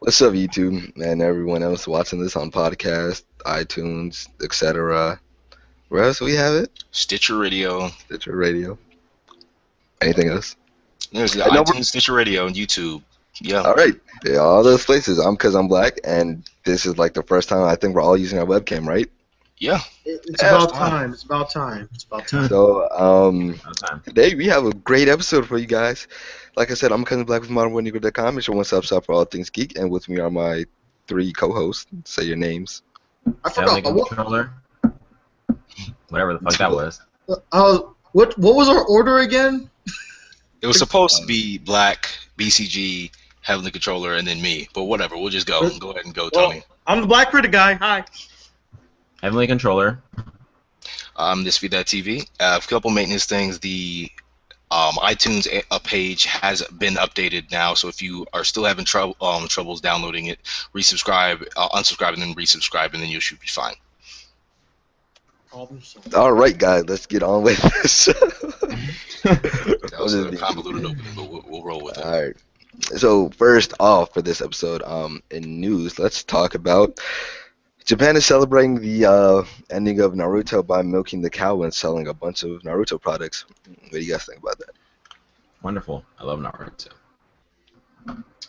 What's up, YouTube, and everyone else watching this on podcast, iTunes, etc. Where else do we have it? Stitcher Radio. Stitcher Radio. Anything else? There's the No, iTunes, Stitcher Radio, and YouTube. Yeah. all right. Yeah, all those places. Because I'm black, and this is like the first time I think we're all using our webcam, right? Yeah. It's about time. It's about time. It's about time. So, today we have a great episode for you guys. Like I said, I'm Cousin Black with Modernwarnegro.com. It's your one-stop shop for all things geek, and with me are my three co-hosts. Say your names. I forgot HeavenlyController. Whatever the fuck that was. What was our order again? It was supposed to be Black, BCG, HeavenlyController, and then me. But whatever. We'll just go. Go ahead and go, Tony. I'm the BlackCriticGuy. Hi. HeavenlyController. Thisvthattv. A couple maintenance things. The iTunes page has been updated now, so if you are still having troubles downloading it, resubscribe, unsubscribe, and then resubscribe, and then you should be fine. All right, guys, let's get on with this. That was a convoluted opening, but we'll roll with it. All right. So first off, for this episode, in news, let's talk about Japan is celebrating the ending of Naruto by milking the cow and selling a bunch of Naruto products. What do you guys think about that? Wonderful. I love Naruto.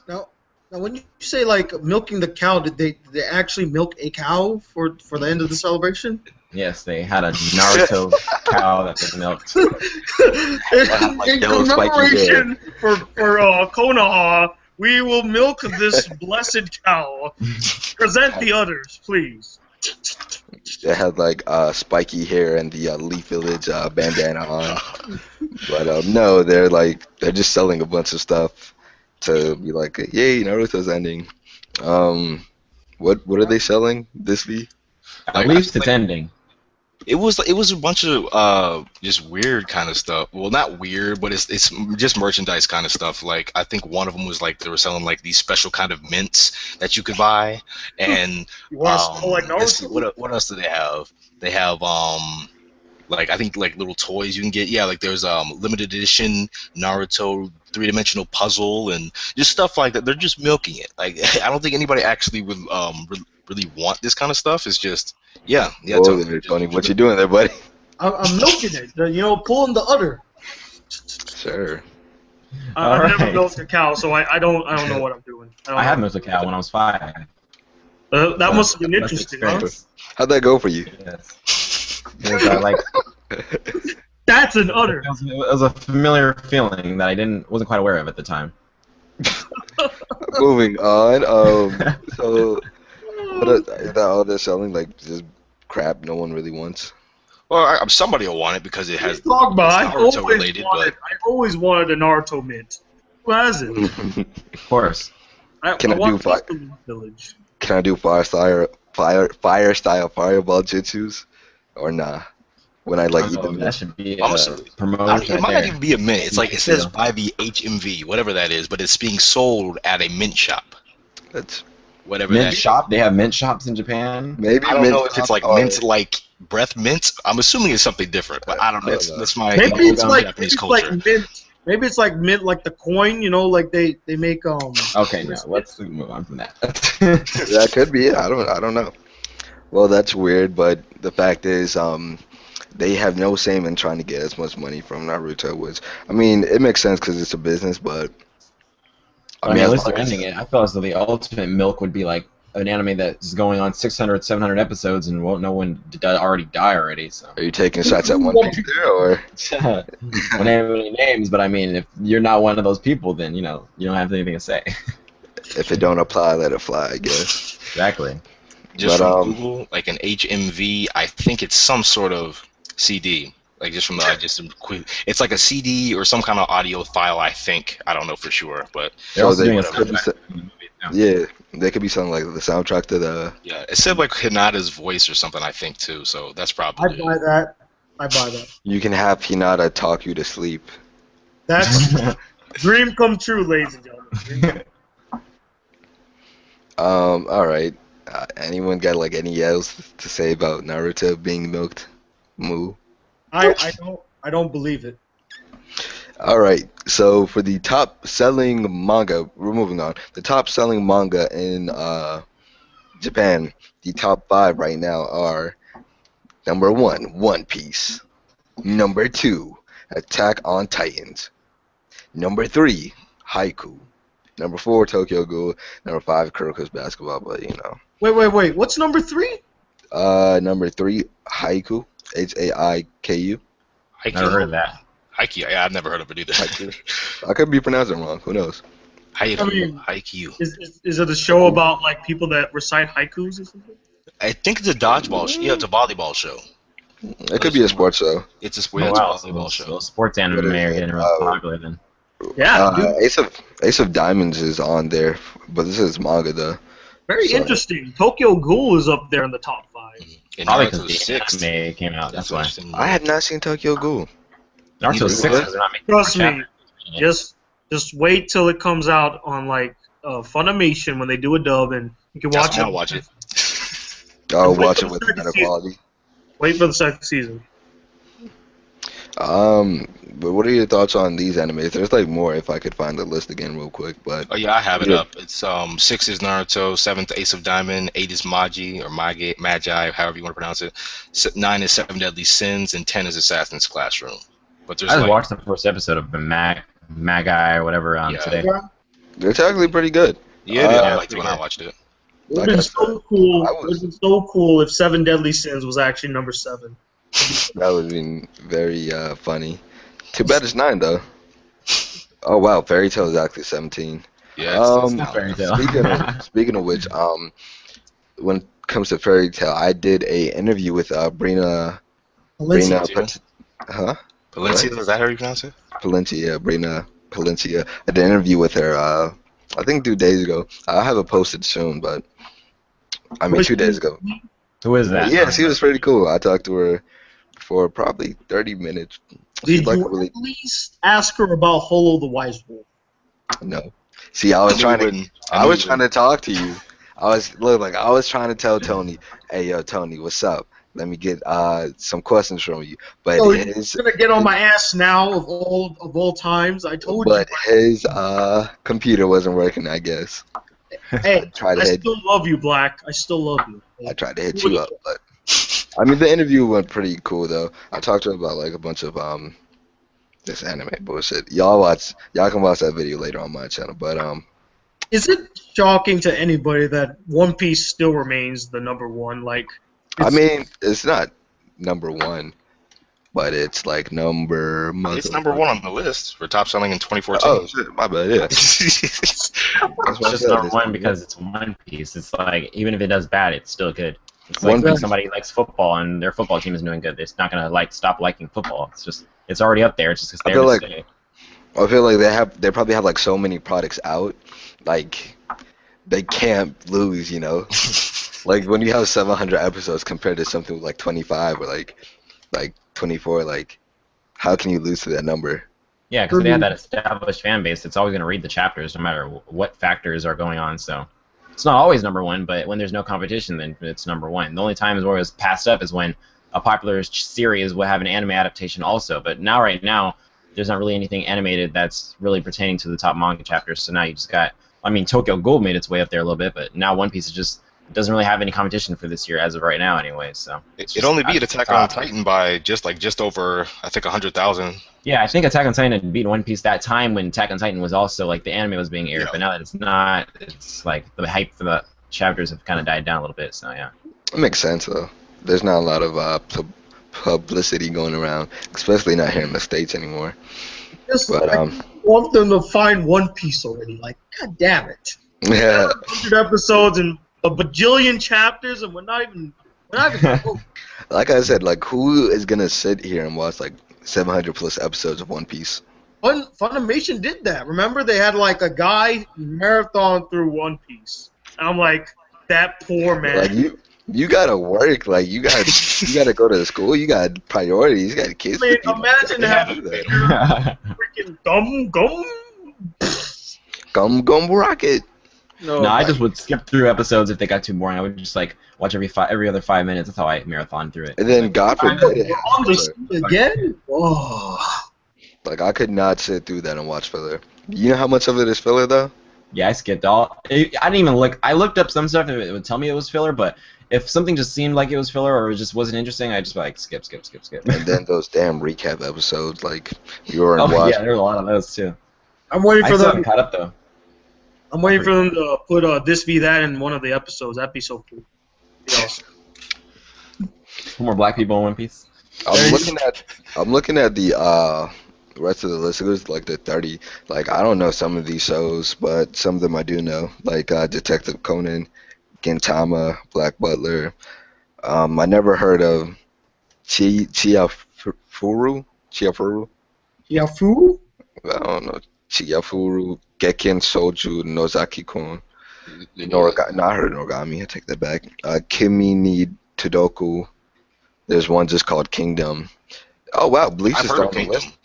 Now, when you say like milking the cow, did they actually milk a cow for the end of the celebration? Yes, they had a Naruto cow that they milked. In commemoration for Konoha, we will milk this blessed cow. Present the others, please. They had like spiky hair and the Leaf Village bandana on, but no, they're just selling a bunch of stuff to be like, yay, Naruto's ending. What are they selling this week? At least it's ending. It was a bunch of just weird kind of stuff. Well, not weird, but it's just merchandise kind of stuff. Like I think one of them was like they were selling like these special kind of mints that you could buy. And like what else do they have? They have like I think like little toys you can get. Yeah, like there's limited edition Naruto 3-dimensional puzzle and just stuff like that. They're just milking it. Like I don't think anybody actually would really want this kind of stuff. It's just yeah. Tony, what you doing there, buddy? I'm milking it. Pulling the udder. Sure. I've never milked a cow, so I don't know what I'm doing. I have milked a cow when I was 5. That must have been interesting, huh? How'd that go for you? Yes. It was, That's an udder. It was a familiar feeling that I wasn't quite aware of at the time. Moving on. So is that all they're selling? Like just crap no one really wants? Well, somebody will want it because it has Naruto related. But I always wanted a Naruto mint. Who has it? Of course. Can I do fire style fireball jutsus or nah? When I eat them, that should be promotion. It might not even be a mint. It's like it says by the HMV, whatever that is, but it's being sold at a mint shop. That's whatever mint that shop. Is. They have mint shops in Japan. Maybe I don't know if it's like mint, like breath mint. I'm assuming it's something different, but I don't know. That's my maybe it's like Japanese culture. mint. Maybe it's like mint, like the coin. Like they make Okay, no, let's move on from that. That could be it. I don't know. Well, that's weird, but the fact is, they have no shame in trying to get as much money from Naruto, which, I mean, it makes sense because it's a business, but... I mean, at least they're ending it. I feel as though the ultimate milk would be like an anime that's going on 600, 700 episodes and won't know when to already die already, so... Are you taking shots at One Piece there, or...? I don't name any names, but I mean, if you're not one of those people, then, you don't have anything to say. If it don't apply, let it fly, I guess. Exactly. Just from Google, like an HMV, I think it's some sort of CD. Like just from it's like a CD or some kind of audio file. I think I don't know for sure, but they're also doing they could be something like the soundtrack to the. Yeah, it said like Hinata's voice or something. I think too. So that's probably. I buy that. You can have Hinata talk you to sleep. That's dream come true, ladies and gentlemen. All right. Anyone got like any else to say about Naruto being milked? Moo. I don't believe it. All right. So for the top selling manga, we're moving on. The top selling manga in Japan, the top 5 right now are number 1, One Piece. Number 2, Attack on Titans. Number 3, Haiku. Number 4, Tokyo Ghoul. Number 5, Kuroko's Basketball. But you know. Wait. What's number 3? Number 3, Haiku. Haiku. Never heard of that. Haiku. Yeah, I've never heard of it either. Haiku. I could be pronouncing it wrong. Who knows? Haiku. Is it a show about like people that recite haikus or something? I think it's a dodgeball. Yeah, it's a volleyball show. It could be a sports show. It's a Oh, wow. volleyball show. So sports anime are getting really popular then. Yeah, dude. Ace of Diamonds is on there, but this is manga though. Very So- interesting. Tokyo Ghoul is up there in the top 5. And Probably Naruto's because the sixth. anime came out. That's why. I have not seen Tokyo Ghoul. Naruto's 6 because they're not making Trust more me. chapters. Just wait till it comes out on like Funimation when they do a dub, and you can watch That's it. when I'll watch it. I'll Wait watch for it the with second better season. quality. Wait for the second season. But what are your thoughts on these animes? There's like more if I could find the list again real quick, but Oh yeah, I have it Yeah. up. It's 6 is Naruto, 7th Ace of Diamond, 8 is Magi or Magi, however you want to pronounce it. 9 is Seven Deadly Sins, and 10 is Assassin's Classroom. But there's I just like watched the first episode of the Magi or whatever Yeah. today. it's actually pretty good. yeah, I Uh, liked it when I watched it. It would Like have I been said, so cool. I It would have been so cool if Seven Deadly Sins was actually number 7. That would have been very funny. Too bad it's 9 though. Oh wow, Fairy Tail is actually 17. Yeah, Um, Not fairy tale. Speaking of which, when it comes to Fairy Tail, I did a interview with Brina. Valencia. Huh? Palencia, is that how you pronounce it? Palencia, Brina Palencia. I did an interview with her, I think 2 days ago. I'll have it posted soon, but I mean 2 days ago. Who is that? Yeah, she was pretty cool. I talked to her for probably 30 minutes. Did She's like you a really at least ask her about Holo the Wise Wolf? no. See, I was trying to talk to you. I was trying to tell Tony, hey yo Tony, what's up? Let me get some questions from you. But Oh, his you're gonna get on my ass now of all times. I told but his computer wasn't working, I guess. you. Hey, Tried I to hit still love you, Black. I still love you. I tried to hit you up, but I mean the interview went pretty cool though. I talked to her about like a bunch of this anime bullshit. Y'all can watch that video later on my channel. But Is it shocking to anybody that One Piece still remains the number 1? Like, I mean it's not number 1, but it's like number. It's number 1 on the list for top selling in 2014. Oh shit, my bad. Yeah. It's just number 1 because it's One Piece. It's like even if it does bad, it's still good. It's like One when Piece- somebody likes football and their football team is doing good, they're not gonna stop liking football. It's already up there. It's just I because feel they're like I feel like they probably have like so many products out, like they can't lose, you know. Like when you have 700 episodes compared to something with like 25 or like 24, like how can you lose to that number? Yeah, because they have that established fan base that's always going to read the chapters no matter what factors are going on. So it's not always number 1, but when there's no competition, then it's number 1. The only times where it was passed up is when a popular series will have an anime adaptation also. But right now, there's not really anything animated that's really pertaining to the top manga chapters. So now you just got, I mean, Tokyo Ghoul made its way up there a little bit, but now One Piece is just doesn't really have any competition for this year as of right now anyway. So It only beat Attack on Titan by just over, I think, 100,000. yeah, I think Attack on Titan had beat One Piece that time when Attack on Titan was also like the anime was being aired, Yeah. but now that it's not, it's like the hype for the chapters have kind of died down a little bit. So yeah, It makes sense though. There's not a lot of publicity going around, especially not here in the States anymore. Just But I want them to find One Piece already. Like, god damn it. yeah. 100 episodes and a bajillion chapters, and we're not even close. Like I said, like who is gonna sit here and watch like 700 plus episodes of One Piece? Funimation did that. Remember, they had like a guy marathon through One Piece. I'm like, that poor man. Like you gotta work. Like you gotta go to school. You got priorities. You got kids. I mean, to feed. imagine You gotta having do that. freaking gum. Gum Rocket. No, no, I just would skip through episodes if they got too boring. I would just like watch every other 5 minutes. That's how I marathon through it. And then God I know, forbid it we're on happens. the again. Oh, Like I could not sit through that and watch filler. You know how much of it is filler though? Yeah, I skipped all. I didn't even look. I looked up some stuff and it would tell me it was filler, but if something just seemed like it was filler or it just wasn't interesting, I just be like skip. And then those damn recap episodes, like you were Oh watching. yeah, there's a lot of those too. I'm waiting I for still them. haven't caught up though. I'm waiting for them to put Thisvthattv in one of the episodes. That'd be so cool. Be awesome. More black people in One Piece. I'm looking at the rest of the list. It was like the 30. Like I don't know some of these shows, but some of them I do know. Like Detective Conan, Gintama, Black Butler. I never heard of Chiafuru. Yafu? I don't know. Chiafuru, Gekken Soju, Nozaki-kun. No, I heard Noragami. I take that back. Kimi ni Todoku. There's one just called Kingdom. Oh wow, Bleach I've is heard on of the Kingdom. list.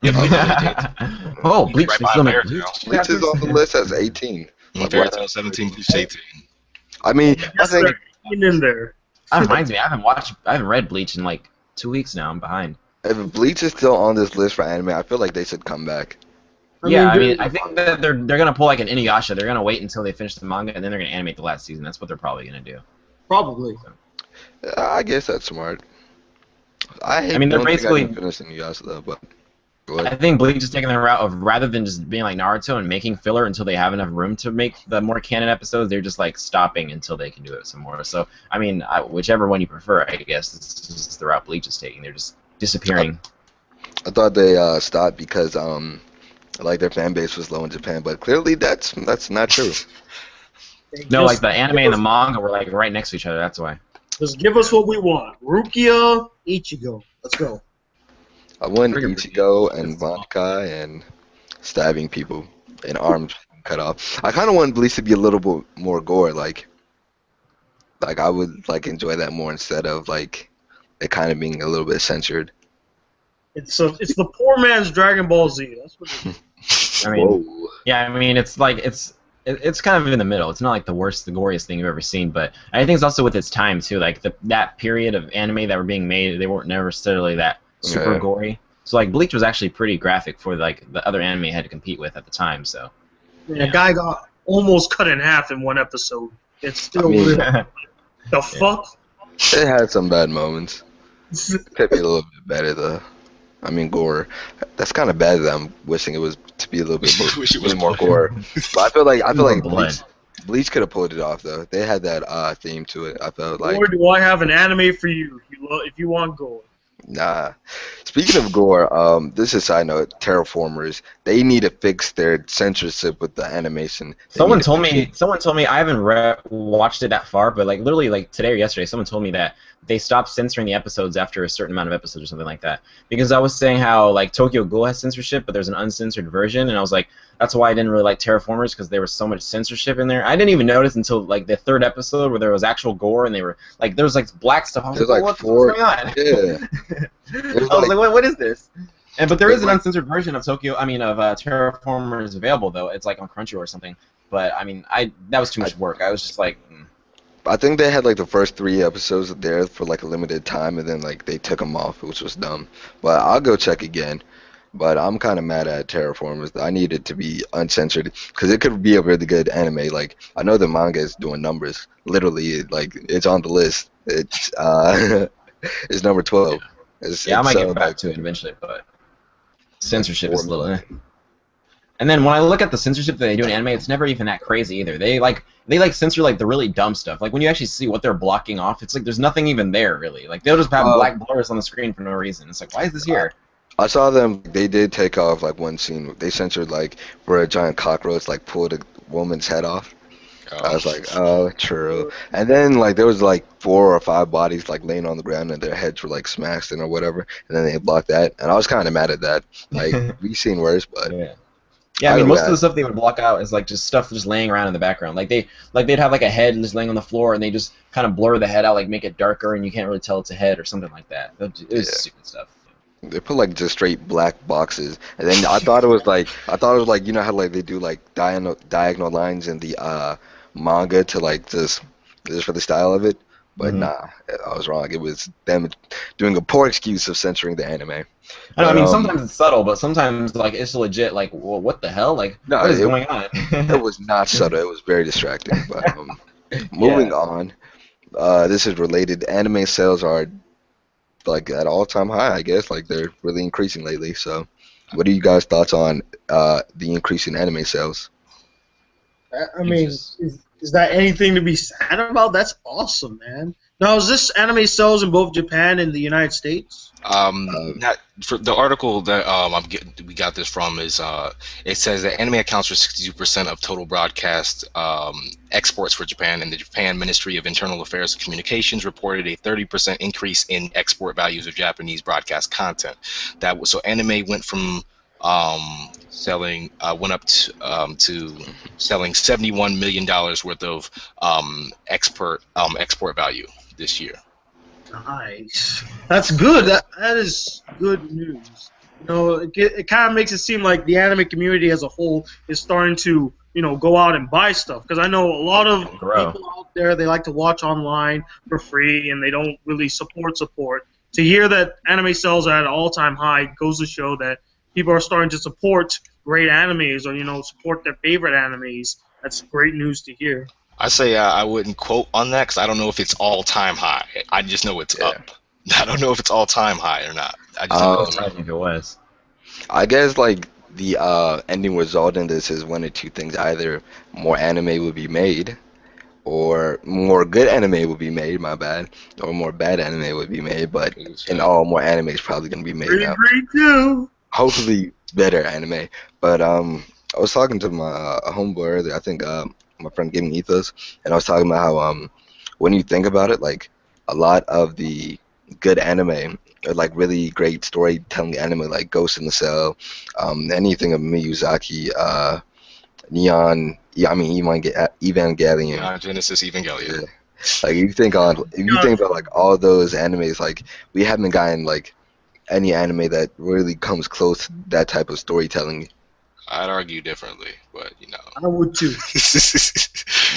Yeah, Bleach is 18. Oh, Bleach Right is by still America Bleach. now. Bleach is on the list as 18. Fairytale 17, Bleach 18. I mean, I Yes, think they're in there. That reminds me, I haven't read Bleach in like 2 weeks now. I'm behind. if Bleach is still on this list for anime, I feel like they should come back. I think that they're gonna pull like an Inuyasha. They're gonna wait until they finish the manga and then they're gonna animate the last season. That's what they're probably gonna do. Probably. I guess that's smart. I mean, they're don't think basically- I can finish Inuyasha though, but go ahead. I think Bleach is taking the route of rather than just being like Naruto and making filler until they have enough room to make the more canon episodes, they're just like stopping until they can do it some more. So I mean, whichever one you prefer, I guess this is the route Bleach is taking. They're just disappearing. I thought they stopped because like their fan base was low in Japan, but clearly that's not true. No, like the anime and the manga were like right next to each other. That's why. Just give us what we want. Rukia, Ichigo. Let's go. I want Friggin' Ichigo and Bankai and stabbing people and arms cut off. I kind of want Bleach to be a little bit more gore, like I would like enjoy that more instead of like it kind of being a little bit censored. It's the poor man's Dragon Ball Z. That's what it is. I mean, Whoa. yeah, I mean, it's like it's kind of in the middle. It's not like the goriest thing you've ever seen, but I think it's also with its time too. Like that period of anime that were being made, they weren't necessarily that super Yeah. gory. So like Bleach was actually pretty graphic for like the other anime it had to compete with at the time. So Man, a guy got almost cut in half in one episode. It's still I mean- real. The fuck? It had some bad moments. Could be a little bit better though. I mean, gore. That's kind of bad that I'm wishing it was to be a little bit Wish it was more gore. But I feel like More blood. Bleach could have pulled it off though. They had that theme to it. I felt like Or do I have an anime for you if you want gore? nah. Speaking of gore, this is a side note. Terraformers, they need to fix their censorship with the animation. They Someone need to told fix me I haven't watched it that far, but like literally like today or yesterday, someone told me that they stopped censoring the episodes after a certain amount of episodes or something like that. Because I was saying how like Tokyo Ghoul has censorship, but there's an uncensored version, and I was like, that's why I didn't really like Terraformers because there was so much censorship in there. I didn't even notice until like the third episode where there was actual gore and they were like there was like black stuff. I was There's like, like what's four- going on? Yeah. I was like, what is this? But there is an uncensored version of Terraformers available though. It's like on Crunchyroll or something. But I mean, that was too much work. I was just like, I think they had like the first 3 episodes there for like a limited time, and then like they took them off, which was dumb. But I'll go check again. But I'm kind of mad at Terraformers. I need it to be uncensored because it could be a really good anime. Like I know the manga is doing numbers. Literally, it's on the list. It's it's number 12. yeah, I might get like, back to it eventually, but censorship is a little. And then when I look at the censorship that they do in anime, it's never even that crazy either. They censor like the really dumb stuff. Like when you actually see what they're blocking off, it's like there's nothing even there really. Like they'll just have black blurs on the screen for no reason. It's like, why is this here? I saw them. They did take off like one scene. They censored like where a giant cockroach like pulled a woman's head off. I was like, oh, true. And then like there was like 4 or 5 bodies like laying on the ground and their heads were like smashed in or whatever. And then they blocked that, and I was kind of mad at that. Like we've seen worse, but Yeah, I mean, Either most way, of the stuff they would block out is like just stuff just laying around in the background. Like they'd have like a head just laying on the floor, and they just kind of blur the head out, like make it darker, and you can't really tell it's a head or something like that. It was stupid stuff. they put like just straight black boxes. And then I thought it was like you know how like they do like diagonal lines in the manga to like just for the style of it. But nah, I was wrong. It was them doing a poor excuse of censoring the anime. I know. I But mean, sometimes it's subtle, but sometimes like it's legit. Like, well, what the hell? Like, no, what is going on? it was not subtle. It was very distracting. But moving Yeah. on, this is related. Anime sales are like at all-time high, I guess. Like they're really increasing lately. So, what are you guys' thoughts on the increase in anime sales? I mean, is that anything to be sad about? That's awesome, man. Now, is this anime sells in both Japan and the United States? Not for the article that we got this from is it says that anime accounts for 62% of total broadcast exports for Japan, and the Japan Ministry of Internal Affairs and Communications reported a 30% increase in export values of Japanese broadcast content. That was so anime went from selling went up to selling $71 million worth of export value this year. Nice. That's good. That is good news. You know, it kind of makes it seem like the anime community as a whole is starting to, go out and buy stuff. Because I know a lot of people out there, they like to watch online for free, and they don't really support. To hear that anime sales are at an all-time high goes to show that people are starting to support great animes or, support their favorite animes. That's great news to hear. I say I wouldn't quote on that because I don't know if it's all-time high. I just know it's up. I don't know if it's all-time high or not. I just don't know. I think it was. I guess like the ending result in this is one of two things: either more anime will be made, or more good anime will be made. My bad, or more bad anime would be made. But in all, more anime is probably gonna be made now. Agree too. Hopefully, better anime. But I was talking to my homeboy earlier. I think my friend gave me Ethos, and I was talking about how when you think about it, like a lot of the good anime or like really great storytelling anime like Ghost in the Cell, anything of Miyazaki, Evangelion. Neon Genesis Evangelion. Yeah. Like if you think about like all those animes, like we haven't gotten like any anime that really comes close to that type of storytelling. I'd argue differently, but I would too.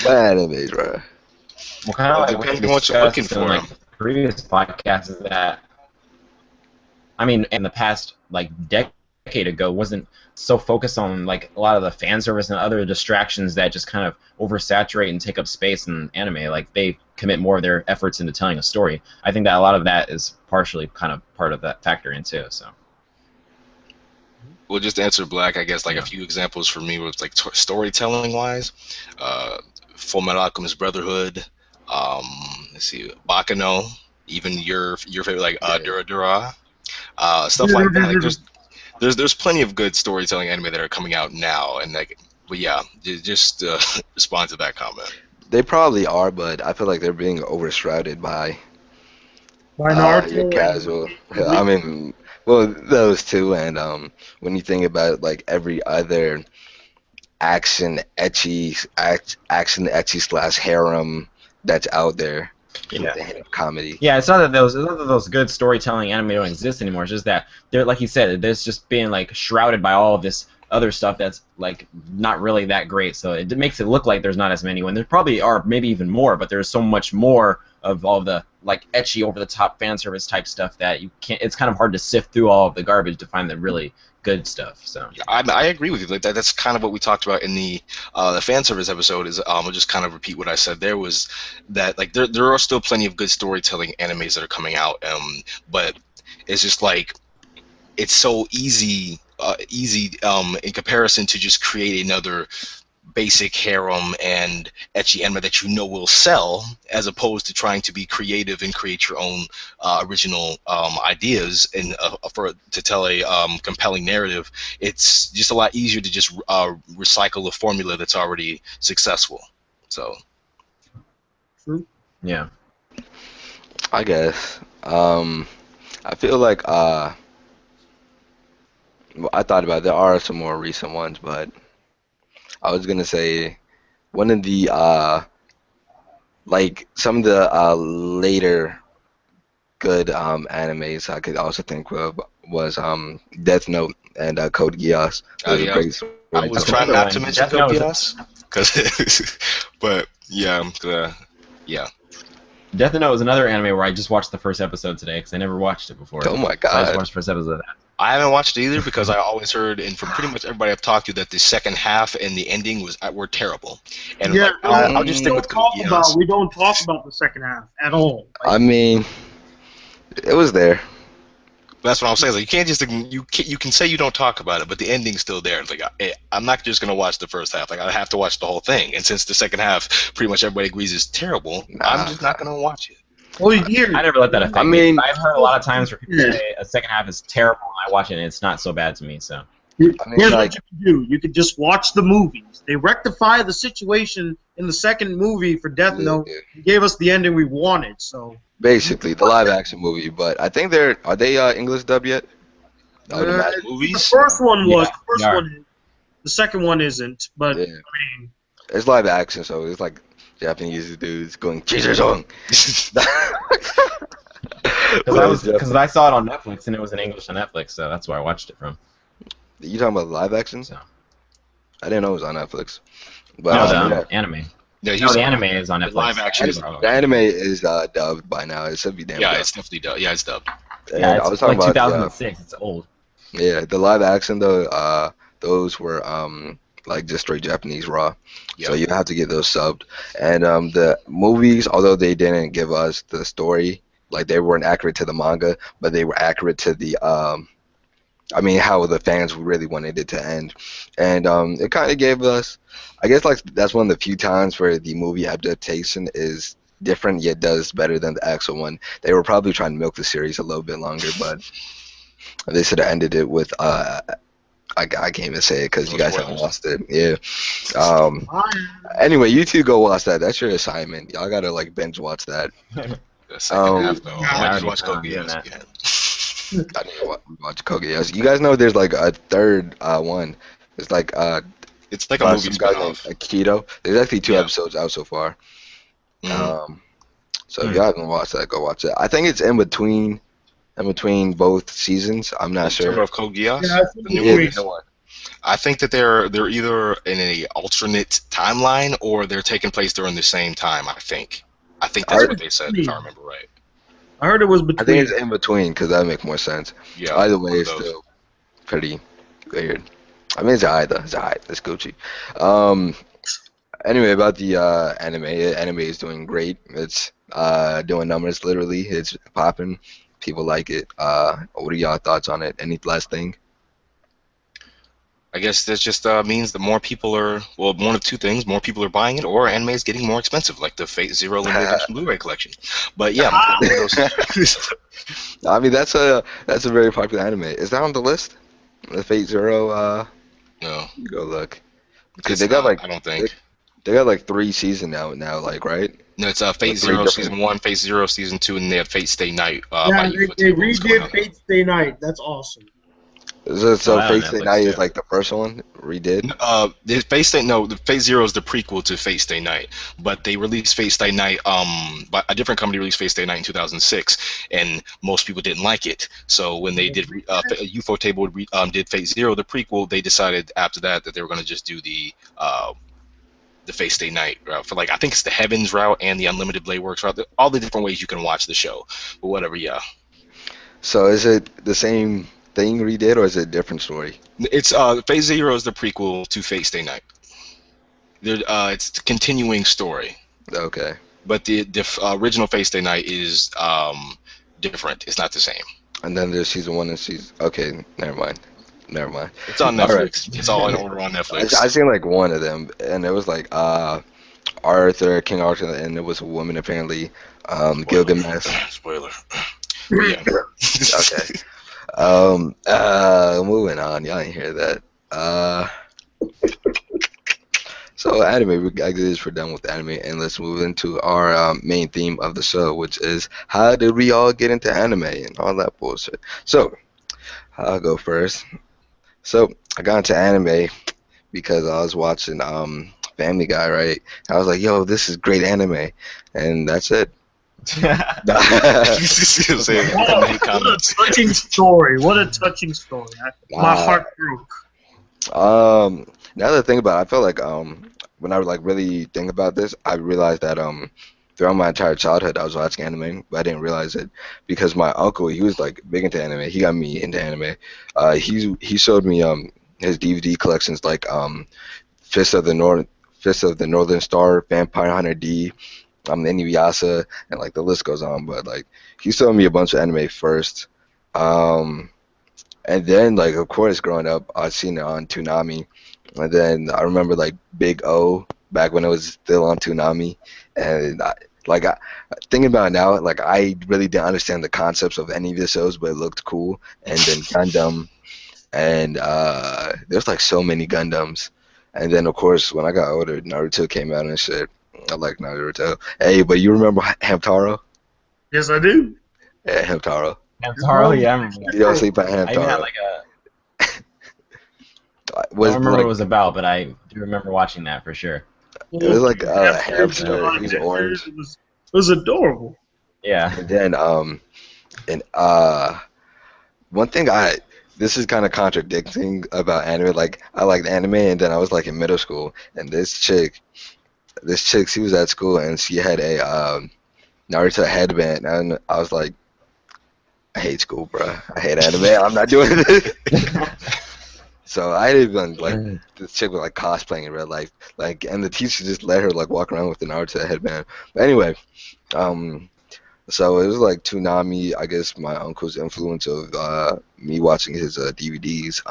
Bad animes, bro. Well, kind of like depending on what you're looking for. Like previous podcasts is that, I mean, in the past like decade ago, wasn't so focused on like a lot of the fan service and other distractions that just kind of oversaturate and take up space in anime. Like they commit more of their efforts into telling a story. I think that a lot of that is partially kind of part of that factor in too. So. Well, just to answer Black, I guess like a few examples for me was like storytelling wise, Full Metal Alchemist Brotherhood. Let's see, Bakano, even your favorite like Durarara, stuff like that. Like there's plenty of good storytelling anime that are coming out now, and like, but yeah, just respond to that comment. They probably are, but I feel like they're being overshrouded by Naruto. Casual. I mean, well, those two, and when you think about like every other action ecchi / harem that's out there. Yeah. Comedy. Yeah, it's not that those good storytelling anime don't exist anymore. It's just that they're, like you said, there's just being like shrouded by all of this other stuff that's like not really that great. So it makes it look like there's not as many when there probably are, maybe even more. But there's so much more of all the like ecchi over the top fan service type stuff that you can't. It's kind of hard to sift through all of the garbage to find the really good stuff. So yeah, I agree with you. Like that's kind of what we talked about in the fan service episode. Is I'll just kind of repeat what I said. There was that like there are still plenty of good storytelling animes that are coming out, but it's just like it's so easy in comparison to just create another basic harem and ecchi anime that will sell, as opposed to trying to be creative and create your own original ideas and to tell a compelling narrative. It's just a lot easier to just recycle a formula that's already successful. So yeah, I guess I feel like well, I thought about it. There are some more recent ones, but I was gonna say one of the like some of the later good animes I could also think of was Death Note and Code Geass. Those are great stories. I was trying not to mention Code Geass, but yeah, yeah. Death Note is another anime where I just watched the first episode today because I never watched it before. Oh my So I just god. watched the first episode of that. I haven't watched it either because I always heard, and from pretty much everybody I've talked to, that the second half and the ending were terrible. And Yeah, like, I'll just stick with Code Geass. we don't talk about the second half at all. Like, I mean, it was there. That's what I'm saying. Like, you can't just you can say you don't talk about it, but the ending's still there. Like I'm not just gonna watch the first half. Like I have to watch the whole thing. And since the second half, pretty much everybody agrees is terrible, I'm just not gonna watch it. well, here, I never let that affect I me. mean- I've heard a lot of times where people say a second half is terrible, and I watch it and it's not so bad to me. So here's like- what you can do. You could just watch the movies. They rectify the situation in the second movie for Death Note. Yeah. They gave us the ending we wanted. So Basically, the live action movie, but I think are they English dub yet? Oh, the Mad the Movies. first one was. Yeah, The first they are. one is. The second one isn't. But Yeah. I mean, It's live action, so it's like Japanese dudes going Jesus song. because I saw it on Netflix and it was in English on Netflix, so that's where I watched it from. You talking about live action? So. I didn't know it was on Netflix. But No, yeah. the anime. Yeah, No, the anime is on the Netflix. live action is The anime is dubbed by now. It should be damn Yeah, dubbed. it's definitely dubbed. Yeah, it's dubbed. And Yeah, I it's was talking like about 2006. It's old. yeah, the live action though. Those were like just straight Japanese raw. So Yep. you have to get those subbed. And the movies, although they didn't give us the story, like they weren't accurate to the manga, but they were accurate to the I mean how the fans really wanted it to end. And it kind of gave us, I guess like that's one of the few times where the movie adaptation is different yet does better than the actual one. They were probably trying to milk the series a little bit longer, but they should have ended it with I can't even say it because you guys haven't watched it. Yeah. Anyway, you two go watch that. That's your assignment. Y'all gotta like binge watch that. The second half, though. yeah, I I might already just watch Code planned on Geass doing again. I need to watch Koge. You guys know there's like a third one. It's like It's like a by movie some guy named spin-off. Akito. There's actually 2 Yeah. episodes out so far. Mhm. So if you haven't watched that, go watch it. I think it's in between both seasons. I'm not Talking sure. about Code Geass? Yeah, I think The new Yeah, movie? you know what? I think that they're either in a alternate timeline or they're taking place during the same time. I think that's what they said, if I remember right. I heard it was I between. think it's in between because that make more sense. Yeah. Either way, one of it's those. still pretty weird. I mean, it's alright though. It's alright. It's Gucci. Anyway, about the anime. Anime is doing great. It's doing numbers. Literally, it's popping. People like it. What are y'all thoughts on it? Any last thing? I guess that just means that more people are, well, one of two things: more people are buying it, or anime is getting more expensive, like the Fate Zero limited edition Blu-ray collection. But yeah, one of those- I mean, that's a very popular anime. Is that on the list? The Fate Zero. no, Go look. Because it's they got not, like I don't think. they got like 3 seasons now, like right? No, it's Fate three Zero different- Season 1, Fate Zero Season 2, and they have Fate Stay Night. Yeah, by they Ufotable going redid on. Fate Stay Night. That's awesome. So that on Fate Stay Netflix, Night is too. like the first one redid. The Fate Zero is the prequel to Fate Stay Night, but they released Fate Stay Night. But a different company released Fate Stay Night in 2006, and most people didn't like it. So when they did Ufotable did Fate Zero, the prequel, they decided after that they were going to just do the Fate Stay Night route for like I think it's the Heavens route and the Unlimited Blade Works route. All the different ways you can watch the show, but whatever. Yeah, So is it the same thing redid or is it a different story? it's Fate Zero is the prequel to Fate Stay Night. It's the continuing story. Okay. But the original Fate Stay Night is different. It's not the same. And then there's season 1 and season. Okay, never mind. It's on All Netflix. right. It's all in order on Netflix. I seen like one of them, and it was like Arthur, King Arthur, and it was a woman apparently. Gilgamesh. Spoiler. Yeah. Okay. Moving on. Y'all ain't hear that. So anime, I guess we're done with anime, and let's move into our main theme of the show, which is how did we all get into anime and all that bullshit. So I'll go first. So I got into anime because I was watching Family Guy, right? I was like, yo, this is great anime, and that's it. What a touching story. What a touching story. My heart broke. Now that I think about it, I feel like when I like really think about this, I realized that throughout my entire childhood I was watching anime, but I didn't realize it because my uncle, he was like big into anime. He got me into anime. He showed me his DVD collections like Fist of the North, Fist of the Northern Star, Vampire Hunter D, Inuyasha, and like the list goes on. But like he showed me a bunch of anime first, and then like of course growing up I'd seen it on Toonami, and then I remember like Big O back when it was still on Toonami, and thinking about it now, like I really didn't understand the concepts of any of the shows, but it looked cool. And then Gundam, and there's like so many Gundams. And then of course when I got older, Naruto came out and shit. I like Naruto. Hey, but you remember Hamtaro? Yes, I do. Yeah, Hamtaro. Hamtaro, yeah, I remember that. You don't sleep on I even had Hamtaro. like a. I Was don't remember like, what it was about, but I do remember watching that for sure. it was like a Hamster, hamster. He was orange. It was adorable. Yeah. And then one thing this is kind of contradicting about anime. Like I liked anime, and then I was like in middle school, and this chick, she was at school, and she had a Naruto headband, and I was like, I hate school, bro. I hate anime. I'm not doing this. So I didn't even like this chick was like cosplaying in real life, like, and the teacher just let her like walk around with the Naruto headband. But anyway, so it was like Toonami, I guess my uncle's influence of me watching his DVDs,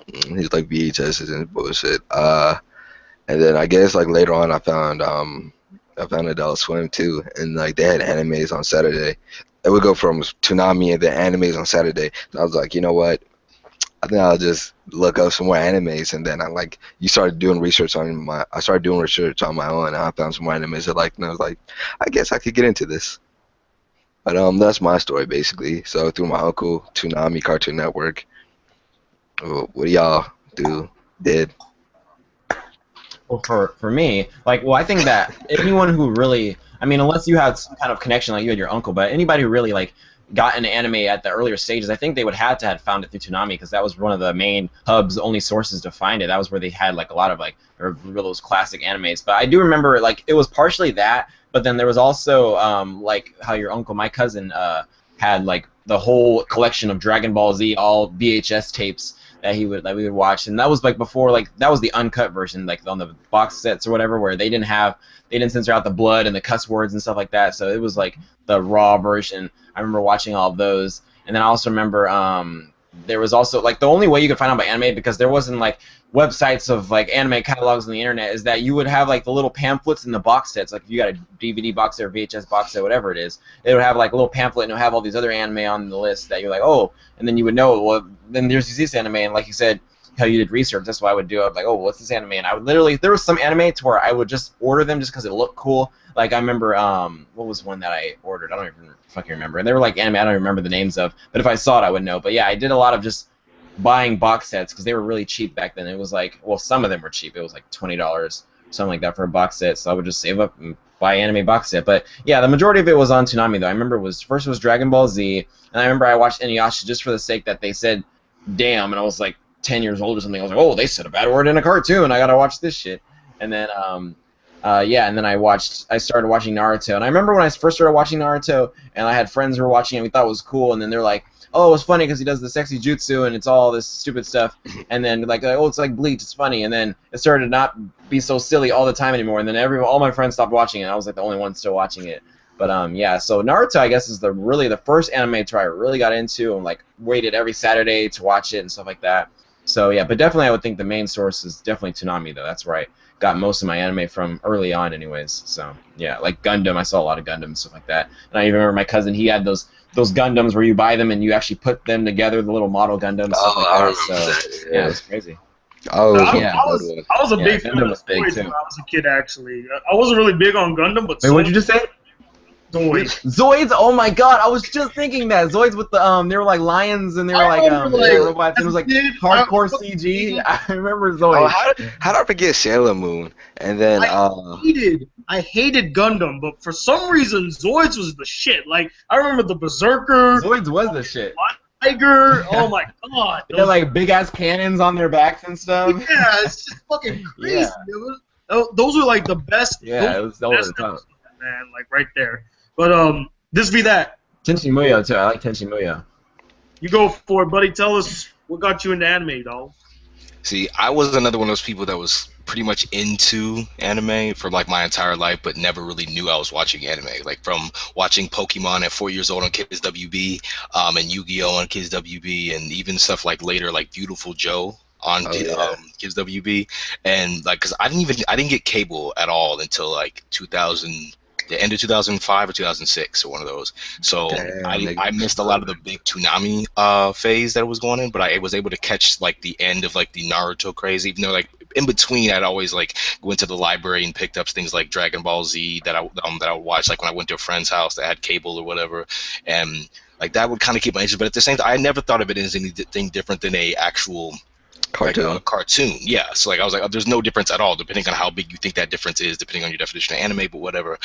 his like VHSs and bullshit. And then I guess like later on I found Adult Swim too, and like they had animes on Saturday. It would go from Toonami and then animes on Saturday. And I was like, you know what? I think I'll just look up some more animes, and then I started doing research on my own, and I found some more animes I liked, and I was like, I guess I could get into this. But that's my story basically. So through my uncle, Toonami, Cartoon Network. What do y'all did? Well, for me, I think that anyone who really, I mean, unless you had some kind of connection like you had your uncle, but anybody who really got into anime at the earlier stages, I think they would have to have found it through Toonami, because that was one of the main hubs, only sources to find it. That was where they had a lot of those classic animes. But I do remember it was partially that, but then there was also how your uncle, my cousin, had the whole collection of Dragon Ball Z, all VHS tapes that we would watch, and that was before that was the uncut version, on the box sets or whatever, where they didn't censor out the blood and the cuss words and stuff like that. So it was the raw version. I remember watching all of those, and then I also remember there was also the only way you could find out about anime, because there wasn't websites of anime catalogs on the internet, is that you would have the little pamphlets in the box sets. If you got a DVD box set or VHS box set, whatever it is, it would have a little pamphlet, and it would have all these other anime on the list that you're oh, and then you would know, well, then there's this anime, and like you said, how you did research, that's what I would do. I'd oh, what's this anime? And I would literally, there was some anime to where I would just order them just because it looked cool. I remember, what was one that I ordered? I don't even fucking remember. And they were anime I don't remember the names of, but if I saw it, I would know. But yeah, I did a lot of just buying box sets because they were really cheap back then. It was well, some of them were cheap. It was $20, something like that for a box set. So I would just save up and buy anime box set. But yeah, the majority of it was on Toonami though. I remember first was Dragon Ball Z, and I remember I watched Inuyasha just for the sake that they said damn, and I was 10 years old or something. I was oh, they said a bad word in a cartoon, I gotta watch this shit. And then yeah, and then I started watching Naruto, and I remember when I first started watching Naruto, and I had friends who were watching it, we thought it was cool, and then they're oh, it's funny because he does the sexy jutsu, and it's all this stupid stuff, and then oh, it's like Bleach, it's funny, and then it started to not be so silly all the time anymore, and then all my friends stopped watching it, and I was the only one still watching it. But yeah, so Naruto, I guess, is really the first anime I really got into, and waited every Saturday to watch it and stuff like that. So yeah, but definitely I would think the main source is definitely Toonami though. That's where I got most of my anime from early on anyways. So yeah, Gundam, I saw a lot of Gundam and stuff like that. And I even remember my cousin, he had those Gundams where you buy them and you actually put them together, the little model Gundams. Oh, I remember that. Yeah, it was crazy. Oh, yeah. I was a big fan of big Zoids when I was a kid, actually. I wasn't really big on Gundam, but wait, what'd you just say? Zoids, oh my god, I was just thinking that. Zoids with the, they were lions and they were robots, and it was hardcore CG. I remember Zoids. Oh, how did I forget Sailor Moon? And then, I hated Gundam, but for some reason, Zoids was the shit. I remember the Berserker. Zoids was the shit. Tiger, oh my god. They had big ass cannons on their backs and stuff. Yeah, it's just fucking crazy. Yeah. Those were the best. Yeah, it was over the top. man, like right there. But this be that. Tenchi Muyo too. I like Tenchi Muyo. You go for it, buddy. Tell us what got you into anime, dog. See, I was another one of those people that was pretty much into anime for like my entire life, but never really knew I was watching anime. Like from watching Pokemon at 4 years old on Kids WB, and Yu-Gi-Oh on Kids WB, and even stuff like later like Beautiful Joe on Kids WB, and like because I didn't get cable at all until like 2000. The end of 2005 or 2006 or one of those. So I missed a lot of the big Toonami phase that was going on, but I was able to catch like the end of like the Naruto craze, even though like in between I'd always like go into the library and picked up things like Dragon Ball Z that I would watch like when I went to a friend's house that had cable or whatever, and like that would kind of keep my interest. But at the same time, I never thought of it as anything different than a actual cartoon. Like a cartoon, yeah. So like I was like, there's no difference at all, depending on how big you think that difference is, depending on your definition of anime, but whatever.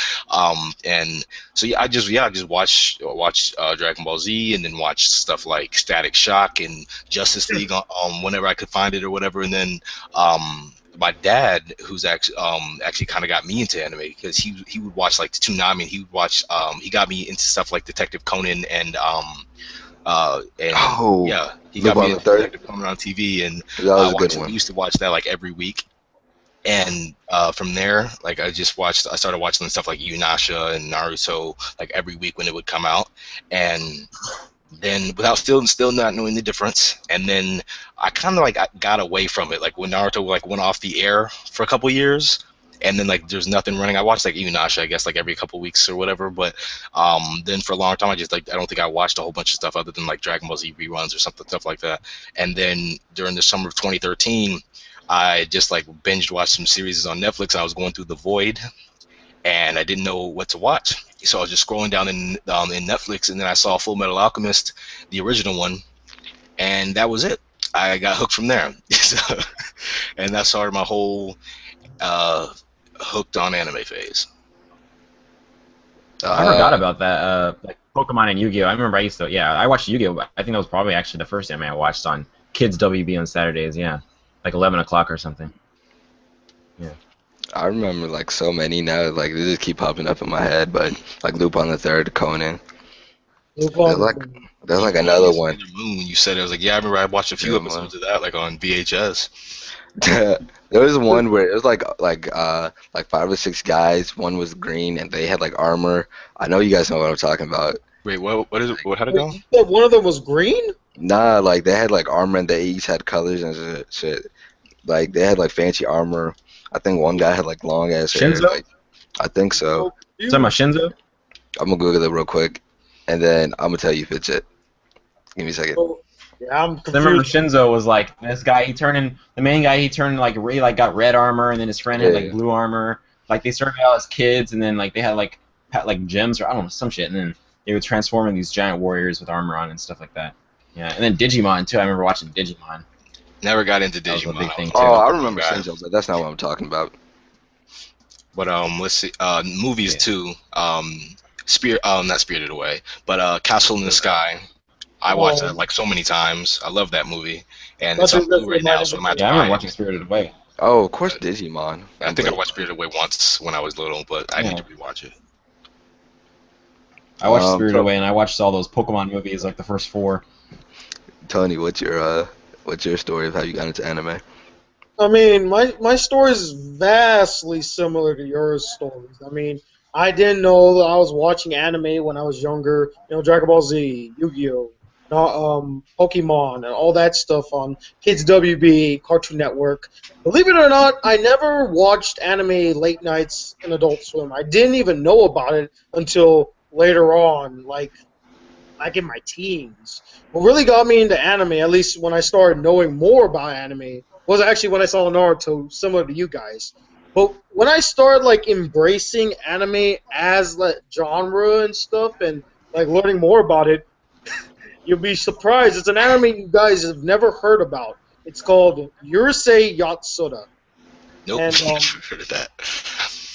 And so yeah, I just watch Dragon Ball Z, and then watch stuff like Static Shock and Justice League whenever I could find it or whatever. And then my dad, who's actually kind of got me into anime, because he would watch like the Toonami, and he would watch he got me into stuff like Detective Conan and he got me into Detective Conan on TV, and we used to watch that like every week. And from there, like I started watching stuff like Inuyasha and Naruto like every week when it would come out, and then without still not knowing the difference. And then I kind of like got away from it, like when Naruto like went off the air for a couple years. And then like there's nothing running. I watched like Inuyasha, I guess, like every couple weeks or whatever. But then for a long time, I don't think I watched a whole bunch of stuff other than like Dragon Ball Z reruns or stuff like that. And then during the summer of 2013, I just like binge watched some series on Netflix. I was going through the void, and I didn't know what to watch. So I was just scrolling down in Netflix, and then I saw Full Metal Alchemist, the original one, and that was it. I got hooked from there, and that started my whole hooked on anime phase. I forgot about that. Like Pokemon and Yu-Gi-Oh. I remember I watched Yu-Gi-Oh, but I think that was probably actually the first anime I watched on Kids WB on Saturdays. Yeah, like 11 o'clock or something. Yeah. I remember like so many now. Like they just keep popping up in my head. But like Lupin the Third, Conan. There's like another one. When you said it, I was like, yeah, I remember I watched a few episodes of that, like on VHS. There was one where it was like 5 or 6 guys. One was green, and they had like armor. I know you guys know what I'm talking about. Wait, what is it? How'd it go? You said one of them was green? Nah, like they had like armor, and they each had colors and shit. Like they had like fancy armor. I think one guy had like long ass hair. Shinzo? Like, I think so. You talking about Shinzo? I'm gonna Google it real quick, and then I'm gonna tell you if it's it. Give me a second. Yeah, I'm confused. I remember Shinzo was like this guy. The main guy. He turned like really like got red armor, and then his friend had like blue armor. Like they started out as kids, and then like they had like gems or I don't know some shit, and then they would transform into these giant warriors with armor on and stuff like that. Yeah, and then Digimon too. I remember watching Digimon. Never got into Digimon. That was a big thing too. Oh, I remember Shinzo, but that's not what I'm talking about. But let's see, movies too. Not Spirited Away, but Castle in the Sky. I watched that like so many times. I love that movie, and it's on Blu-ray now, so I remember watching Spirited Away. Oh, of course, Digimon. I think I watched Spirited Away once when I was little, but I need to rewatch it. I watched Spirited Away, and I watched all those Pokemon movies, like the first 4. Tony, what's your story of how you got into anime? I mean, my story is vastly similar to your stories. I mean, I didn't know that I was watching anime when I was younger. You know, Dragon Ball Z, Yu-Gi-Oh, Pokemon, and all that stuff on Kids WB, Cartoon Network. Believe it or not, I never watched anime late nights in Adult Swim. I didn't even know about it until later on, like in my teens. What really got me into anime, at least when I started knowing more about anime, was actually when I saw Naruto, similar to you guys. But when I started like embracing anime as like genre and stuff, and like learning more about it, you'll be surprised. It's an anime you guys have never heard about. It's called Urusei Yatsura. Nope, and, never heard of that.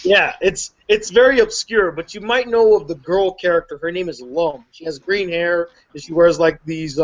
Yeah, it's very obscure, but you might know of the girl character. Her name is Lum. She has green hair, and she wears like these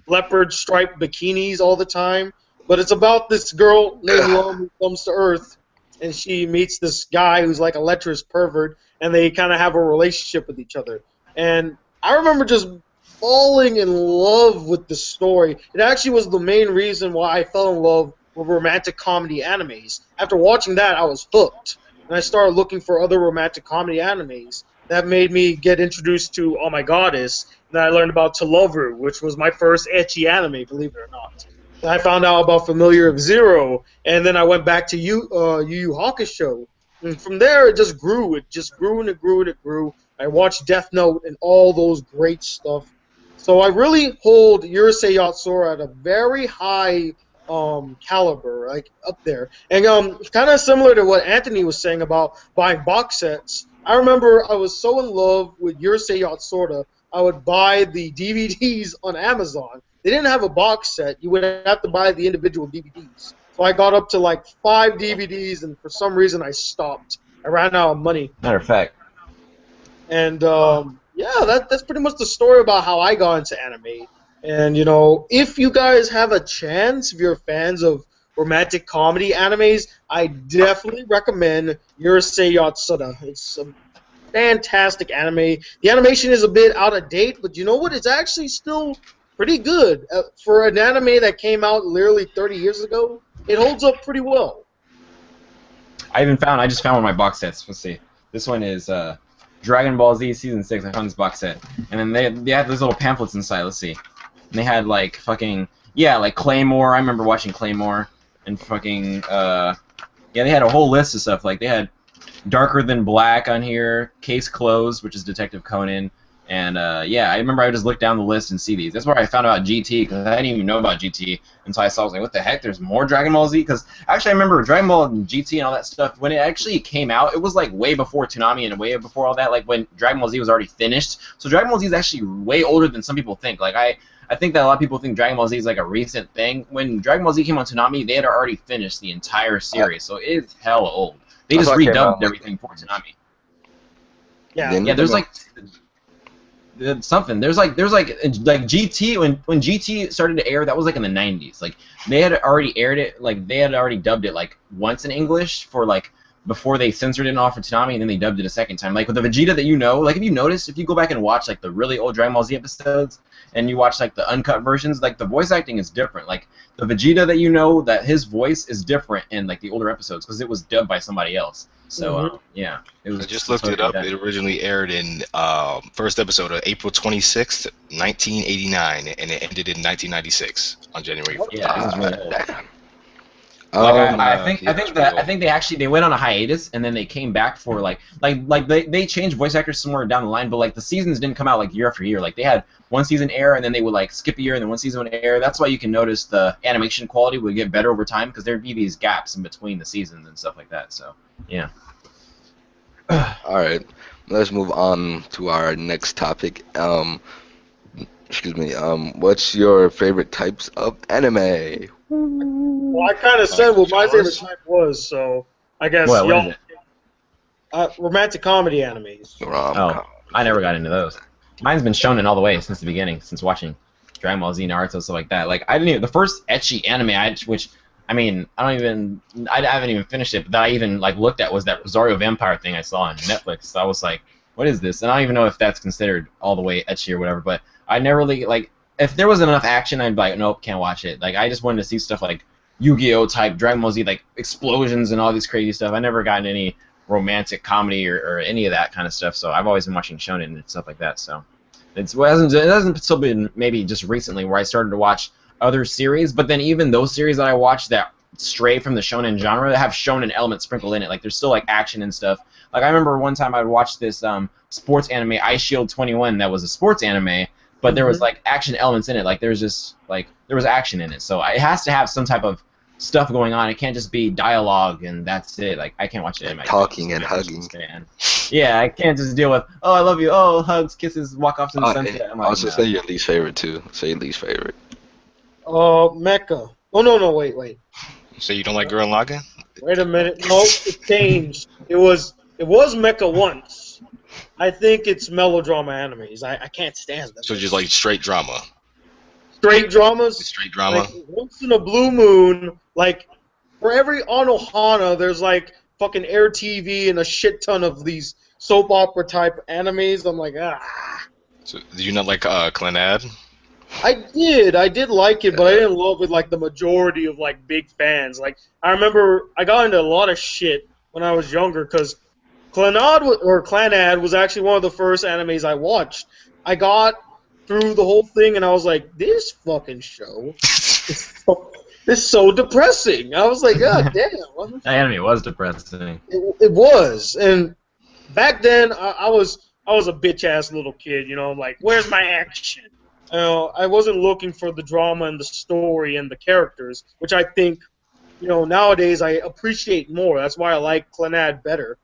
leopard striped bikinis all the time. But it's about this girl named Lum who comes to Earth, and she meets this guy who's like a lecherous pervert, and they kind of have a relationship with each other. And I remember just falling in love with the story. It actually was the main reason why I fell in love with romantic comedy animes. After watching that, I was hooked, and I started looking for other romantic comedy animes. That made me get introduced to Oh My Goddess, and then I learned about To Lover, which was my first ecchi anime, believe it or not. Then I found out about Familiar of Zero, and then I went back to Yu Yu Hakusho. And from there, it just grew. It just grew and it grew and it grew. I watched Death Note and all those great stuff. So I really hold Urusei Yatsura at a very high caliber, like up there. And kind of similar to what Anthony was saying about buying box sets. I remember I was so in love with Urusei Yatsura, I would buy the DVDs on Amazon. They didn't have a box set. You would have to buy the individual DVDs. So I got up to like 5 DVDs, and for some reason I stopped. I ran out of money. Matter of fact. And yeah, that's pretty much the story about how I got into anime. And you know, if you guys have a chance, if you're fans of romantic comedy animes, I definitely recommend Urusei Yatsura. It's a fantastic anime. The animation is a bit out of date, but you know what? It's actually still pretty good. For an anime that came out literally 30 years ago, it holds up pretty well. I just found one of my box sets. Let's see. This one is Dragon Ball Z Season 6. I found this box set. And then they had these little pamphlets inside. Let's see. And they had like fucking, yeah, like Claymore. I remember watching Claymore. And fucking, yeah, they had a whole list of stuff. Like they had Darker Than Black on here, Case Closed, which is Detective Conan. And yeah, I remember I would just look down the list and see these. That's where I found out about GT, because I didn't even know about GT until I saw. I was like, what the heck? There's more Dragon Ball Z? Because actually, I remember Dragon Ball and GT and all that stuff. When it actually came out, it was like way before Toonami and way before all that. Like when Dragon Ball Z was already finished. So Dragon Ball Z is actually way older than some people think. Like I think that a lot of people think Dragon Ball Z is like a recent thing. When Dragon Ball Z came on Toonami, they had already finished the entire series, so it's hella old. They just redubbed everything for Toonami. Yeah, there's like something. There's like GT when GT started to air, that was like in the 90s. Like they had already aired it, like they had already dubbed it like once in English for like before they censored it off for Toonami, and then they dubbed it a second time. Like with the Vegeta that you know, like if you notice, if you go back and watch like the really old Dragon Ball Z episodes and you watch like the uncut versions, like the voice acting is different. Like the Vegeta that you know, that his voice is different in like the older episodes because it was dubbed by somebody else. So yeah, it was. I just looked it up. It originally aired in first episode of April 26th, 1989, and it ended in 1996 on January 1st. Yeah, this is really old. I think they went on a hiatus and then they came back for like they changed voice actors somewhere down the line, but like the seasons didn't come out like year after year. Like they had one season air and then they would like skip a year and then one season would air. That's why you can notice the animation quality would get better over time because there'd be these gaps in between the seasons and stuff like that. So yeah. All right, let's move on to our next topic. Excuse me. What's your favorite types of anime? Well, I kind of said what my favorite type was, so I guess y'all. Romantic comedy animes. Oh, I never got into those. Mine's been shonen all the way since the beginning, since watching Dragon Ball Z, Naruto, stuff like that. Like I didn't even, the first ecchi anime I haven't even finished it, but that I even like looked at was that Rosario Vampire thing I saw on Netflix. So I was like, what is this? And I don't even know if that's considered all the way ecchi or whatever, but I never really like. If there wasn't enough action, I'd be like, nope, can't watch it. Like I just wanted to see stuff like Yu-Gi-Oh type, Dragon Ball Z, like explosions and all this crazy stuff. I never gotten any romantic comedy or any of that kind of stuff. So I've always been watching shonen and stuff like that. So it hasn't still been maybe just recently where I started to watch other series. But then even those series that I watch that stray from the shonen genre that have shonen elements sprinkled in it, like there's still like action and stuff. Like I remember one time I would watch this sports anime, Ice Shield 21, that was a sports anime. But there was like action elements in it. Like there was action in it. So it has to have some type of stuff going on. It can't just be dialogue and that's it. Like I can't watch it. Talking and hugging. Yeah, I can't just deal with I love you. Oh, hugs, kisses, walk off to the sunset. I was just say your least favorite too. Say your least favorite. Mecha. Oh no, wait. So you don't like Gurren Lagann? Wait a minute. No, it changed. It was Mecha once. I think it's melodrama animes. I can't stand them. So just like straight drama. Straight dramas? Straight drama. Like, once in a blue moon, like for every Anohana, there's like fucking Air TV and a shit ton of these soap opera type animes. I'm like, ah. So, do you not like Clannad? I did like it, but I didn't love it like the majority of like big fans. Like I remember I got into a lot of shit when I was younger because Clannad was actually one of the first animes I watched. I got through the whole thing and I was like, this fucking show is so depressing. I was like, God damn. That anime was depressing. It was, and back then I was a bitch ass little kid. You know, I'm like, where's my action? I wasn't looking for the drama and the story and the characters, which I think, nowadays I appreciate more. That's why I like Clannad better.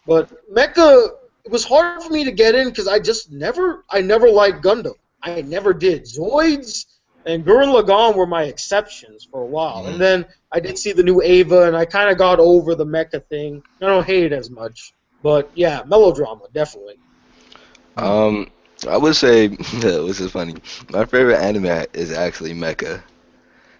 But Mecha, it was hard for me to get in because I never liked Gundam. I never did. Zoids and Gurren Lagann were my exceptions for a while. And then I did see the new Ava, and I kind of got over the Mecha thing. I don't hate it as much. But, yeah, melodrama, definitely. I would say, this is funny, my favorite anime is actually Mecha.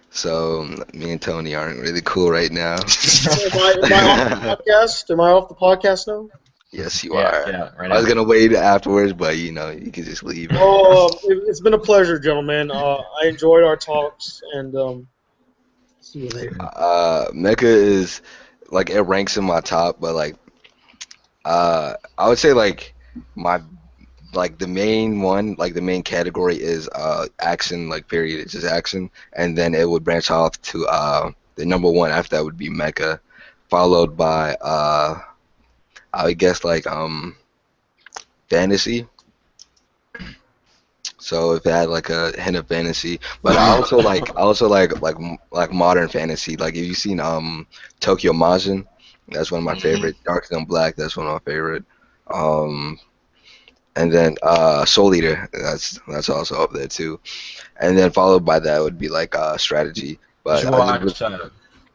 So, me and Tony aren't really cool right now. Am I off the podcast? Am I off the podcast now? Yes, you are. Yeah, right I was now. going to wait afterwards, but, you can just leave. It's been a pleasure, gentlemen. I enjoyed our talks, and see you later. Mecha is, like, it ranks in my top, but, like, I would say, like, the main one, like the main category is action, like period, it's just action, and then it would branch off to the number one after that would be Mecha, followed by I would guess like fantasy. So if it had like a hint of fantasy, but I also like modern fantasy. Like if you've seen Tokyo Majin, that's one of my favorite. Dark Than Black, that's one of my favorite. And then Soul Eater, that's also up there too. And then followed by that would be like strategy. But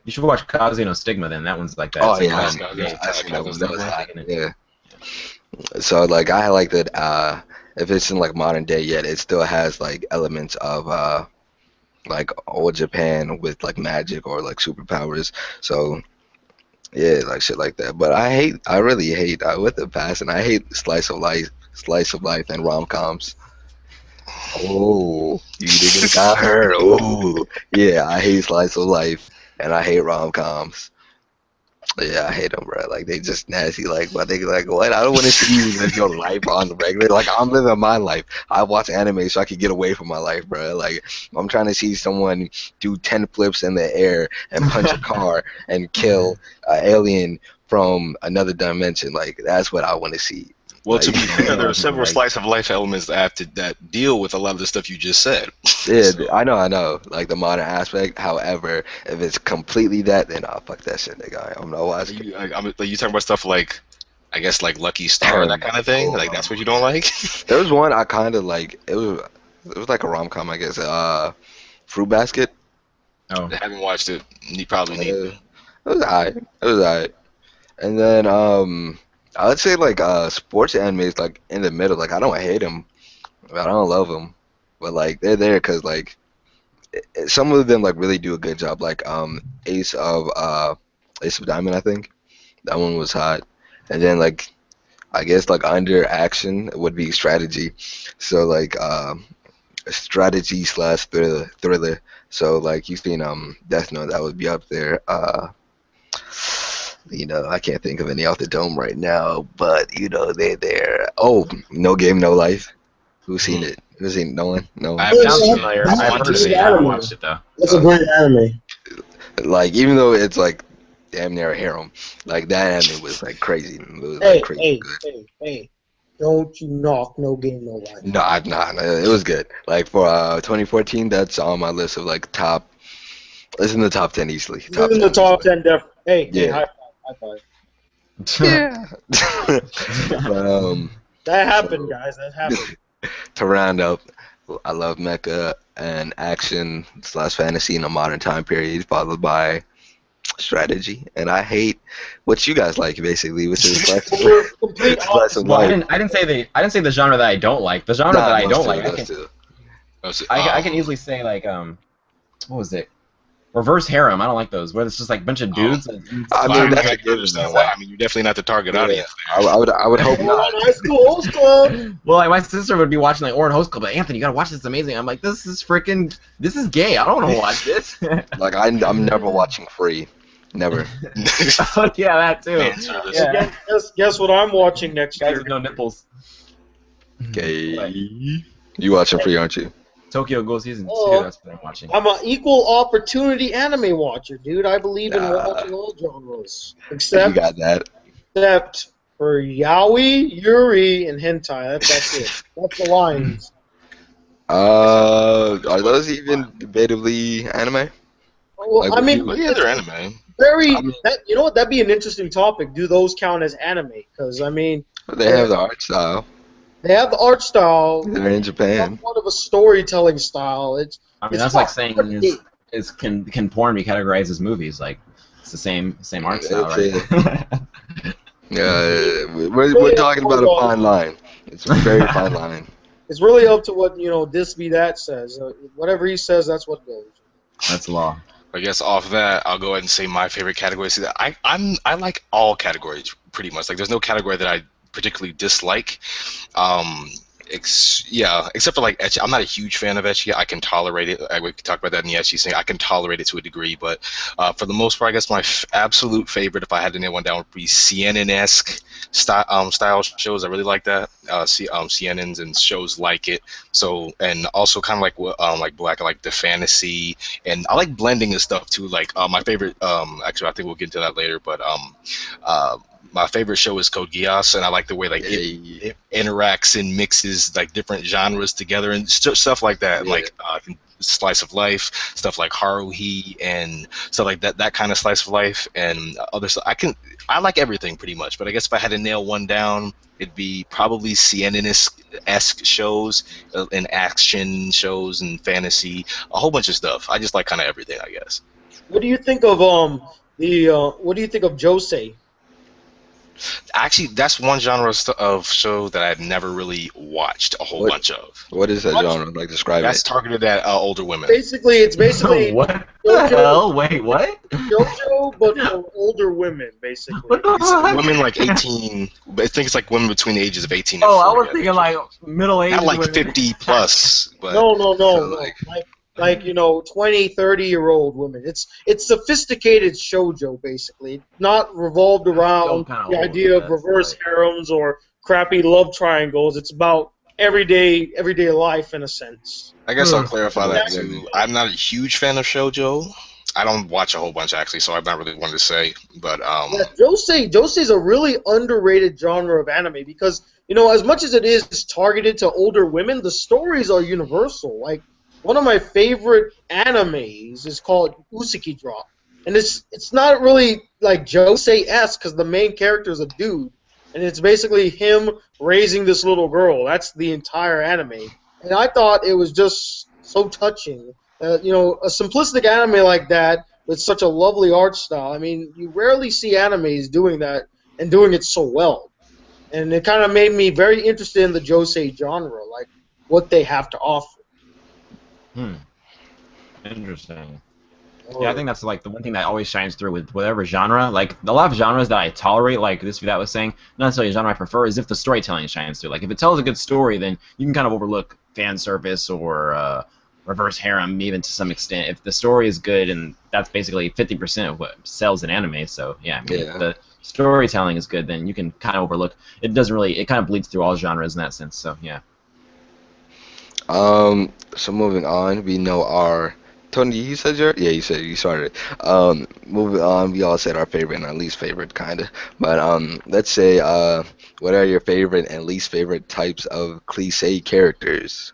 you should watch Kaze no Stigma then. That one's like that. Oh It's yeah, yeah. So like I like that. If it's in like modern day yet, it still has like elements of like old Japan with like magic or like superpowers. So yeah, like shit like that. But I really hate with the passion. I hate slice of life and rom-coms. Oh, you niggas got hurt. Oh, yeah, I hate slice of life and I hate rom-coms. Yeah, I hate them, bro. Like they just nasty. Like, but they like what? I don't want to see you live your life on the regular. Like I'm living my life. I watch anime so I can get away from my life, bro. Like I'm trying to see someone do 10 flips in the air and punch a car and kill an alien from another dimension. Like that's what I want to see. Well, Like, to be fair, there are several slice of life elements that deal with a lot of the stuff you just said. Yeah, I know. Like the modern aspect. However, if it's completely that, then fuck that shit, nigga. I'm not watching. You talking about stuff like, I guess like Lucky Star, that kind of thing. Like that's what you don't like. There was one I kind of like. It was like a rom-com, I guess. Fruit Basket. Oh, I haven't watched it. You probably need. It was alright. And then I would say like sports animes like in the middle. Like I don't hate them, but I don't love them. But like they're there because like some of them like really do a good job. Like Ace of Diamond, I think that one was hot. And then like I guess like under action would be strategy. So like strategy / thriller. So like you've seen Death Note, that would be up there. I can't think of any off the dome right now, but they're oh, No Game No Life. Who's seen it? Who's seen no one? No one. I haven't sounds seen familiar. it. I've I heard want of to it. see I haven't it. watched it though. That's a great anime. Like even though it's like damn near a harem, like that anime was like crazy. It was like crazy good. Hey. Don't you knock No Game No Life. Nah, it was good. Like for 2014, that's on my list of like top. It's in the top 10 easily. It's in the top 10 definitely. Hey, Yeah. high five. Yeah. But, That happened, guys. That happened. to round up, I love mecha and action / fantasy in a modern time period, followed by strategy. And I hate what you guys like, basically, which is slice of Well, life. I didn't say the genre that I don't like. The genre that I don't like, I can easily say like what was it? reverse harem. I don't like those where it's just like a bunch of dudes. I Well, mean, that's I a can given understand though. why. I mean, you're definitely not the target Yeah, audience. I would hope not. High School Host Club. Well, like my sister would be watching like Orange Host Club, but Anthony, you gotta watch this. It's amazing. I'm like, this is gay. I don't want to watch this. Like I'm never watching Free, never. Oh, yeah, that too. Fan service. Yeah. Guess what I'm watching next Guys year? with no nipples. Gay. Right. You watching Free, aren't you? Tokyo Ghoul season 2. Oh. That's what I'm watching. I'm an equal opportunity anime watcher, dude. I believe in Nah. watching all genres, You except got that. for yaoi, yuri, and hentai. That's it. That's the lines. Are those even debatably anime? Well, Like, I mean, Well, yeah, they're anime. very. I mean- You know what? That'd be an interesting topic. Do those count as anime? Because I mean, They have the art style. they have the art style. They're in Japan. Somewhat of a storytelling style. I mean, it's that's like fun. saying can porn be categorized as movies? Like, it's the same art style, It's right? We're talking about a fine line. It's a very fine line. It's really up to what Thisvthattv says. Whatever he says, that's what goes. That's law. I guess off that, I'll go ahead and say my favorite category. See, I like all categories pretty much. Like, there's no category that I particularly dislike. Except for like ecchi. I'm not a huge fan of ecchi. I can tolerate it. We can talk about that in the ecchi thing. I can tolerate it to a degree, but for the most part, I guess my absolute favorite, if I had to nail one down, would be CNN-esque style shows. I really like that. CNNs and shows like it. So, and also kind of like Black, I like the fantasy, and I like blending and stuff too. Like my favorite, actually, I think we'll get into that later, but my favorite show is Code Geass, and I like the way like it interacts and mixes like different genres together and stuff like that. Yeah. Like slice of life, stuff like Haruhi and stuff like that. That kind of slice of life and other stuff. I like everything pretty much, but I guess if I had to nail one down, it'd be probably CNN-esque shows and action shows and fantasy, a whole bunch of stuff. I just like kind of everything, I guess. What do you think of what do you think of Josei? Actually, that's one genre of show that I've never really watched a whole bunch of. What is that What? genre? Like, describe That's it. targeted at older women. It's basically What the hell? Wait, what? JoJo, but for older women, basically. What the It's heck? women like 18, but I think it's like women between the ages of 18 and Oh, 40. I was thinking like middle-aged Not like women. 50 plus, but No, like- like 20, 30-year-old women. It's sophisticated shoujo, basically, not revolved around kinda the old, idea of that's reverse right. harems or crappy love triangles. It's about everyday life in a sense. I guess I'll clarify that Yeah. too. I'm not a huge fan of shoujo. I don't watch a whole bunch actually, so I'm not really one to say. But Yeah, Josei's a really underrated genre of anime because as much as it is targeted to older women, the stories are universal. Like one of my favorite animes is called Useki Drop, and it's not really like Josei-esque because the main character is a dude, and it's basically him raising this little girl. That's the entire anime, and I thought it was just so touching. A simplistic anime like that with such a lovely art style. I mean, you rarely see animes doing that and doing it so well. And it kind of made me very interested in the Josei genre, like what they have to offer. Interesting. Yeah, I think that's like the one thing that always shines through with whatever genre. Like a lot of genres that I tolerate, like that was saying, not necessarily a genre I prefer, is if the storytelling shines through. Like if it tells a good story, then you can kind of overlook fan service or reverse harem even to some extent. If the story is good, and that's basically 50% of what sells in anime. So yeah, I mean, Yeah. if the storytelling is good, then you can kind of overlook. It doesn't really. It kind of bleeds through all genres in that sense. So yeah. So moving on, we know our Tony. You said you said you started. Moving on, we all said our favorite and our least favorite, kind of. But let's say what are your favorite and least favorite types of cliche characters?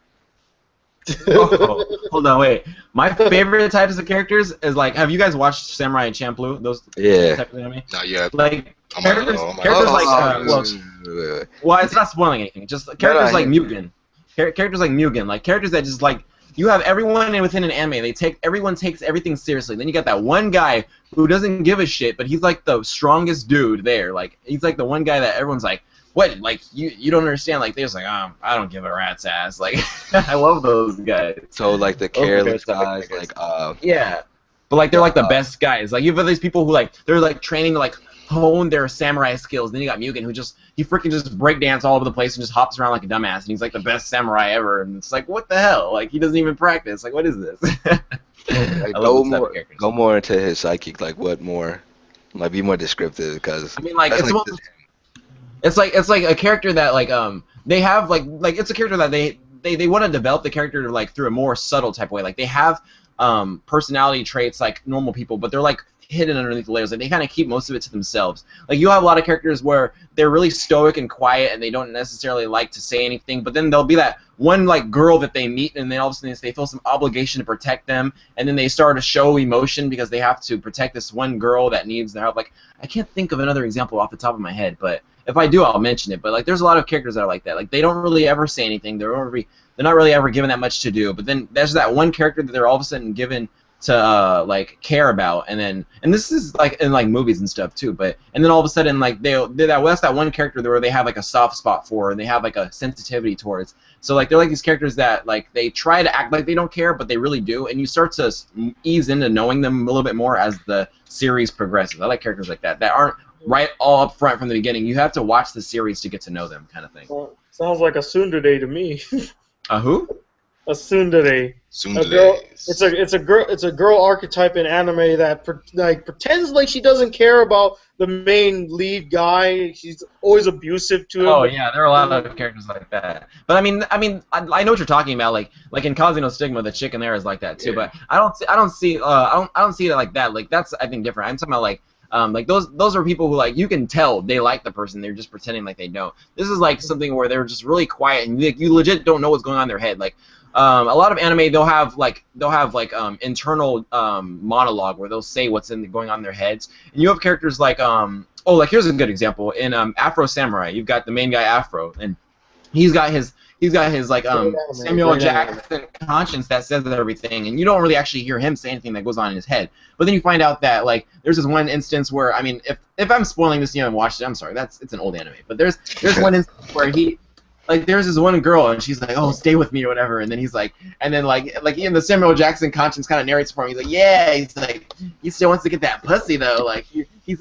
Oh, hold on, wait. My favorite types of characters is like, have you guys watched Samurai Champloo? Those Yeah. types of anime? not yet. Like Oh my characters, God, oh my characters God. like well, it's not spoiling anything. Just characters like Mugen. Characters like Mugen, like characters that just like you have everyone within an anime. Everyone takes everything seriously. Then you got that one guy who doesn't give a shit, but he's like the strongest dude there. Like he's like the one guy that everyone's like, what? Like you don't understand. Like they're just like, I don't give a rat's ass. Like I love those guys. So like the Okay, careless so- guys, like Yeah. but like they're like the best guys. Like you have these people who like they're like training to like hone their samurai skills. Then you got Mugen who he freaking just breakdance all over the place and just hops around like a dumbass, and he's like the best samurai ever. And it's like, what the hell? Like he doesn't even practice. Like what is this? Like, go more into his psychic. Like what more? Like be more descriptive because I mean like it's like a character that like they have like it's a character that they want to develop the character like through a more subtle type of way. Like they have personality traits like normal people, but they're like hidden underneath the layers. Like they kind of keep most of it to themselves. Like you have a lot of characters where they're really stoic and quiet and they don't necessarily like to say anything, but then there'll be that one like girl that they meet and then all of a sudden they feel some obligation to protect them, and then they start to show emotion because they have to protect this one girl that needs their help. Like I can't think of another example off the top of my head, but if I do I'll mention it. But like there's a lot of characters that are like that. Like they don't really ever say anything. They're not really ever given that much to do, but then there's that one character that they're all of a sudden given to like care about, and this is like in like movies and stuff too, and then all of a sudden like that's that one character where they have like a soft spot for, and they have like a sensitivity towards. So like they're like these characters that like they try to act like they don't care, but they really do, and you start to ease into knowing them a little bit more as the series progresses. I like characters like that aren't right all up front from the beginning. You have to watch the series to get to know them, kind of thing. Well, sounds like a tsundere to me. A who? A tsundere. It's a girl archetype in anime that pretends like she doesn't care about the main lead guy. She's always abusive to him. Oh yeah, there are a lot of characters like that. But I mean, I know what you're talking about. Like in Kaze no Stigma, the chick in there is like that too. Yeah. But I don't see it like that. Like that's I think different. I'm talking about like those are people who like you can tell they like the person. They're just pretending like they don't. This is like something where they're just really quiet and you legit don't know what's going on in their head. Like a lot of anime they'll have internal monologue where they'll say what's going on in their heads. And you have characters like like here's a good example in Afro Samurai. You've got the main guy Afro, and he's got his like Samuel Jackson conscience that says everything, and you don't really actually hear him say anything that goes on in his head. But then you find out that like there's this one instance where I mean if I'm spoiling this, you haven't watched it, I'm sorry. It's an old anime. But there's one instance where there's this one girl and she's like, oh, stay with me or whatever, and then he's like, and then like in the Samuel Jackson conscience kind of narrates for him. He's like, yeah, he's like, he still wants to get that pussy though. Like he's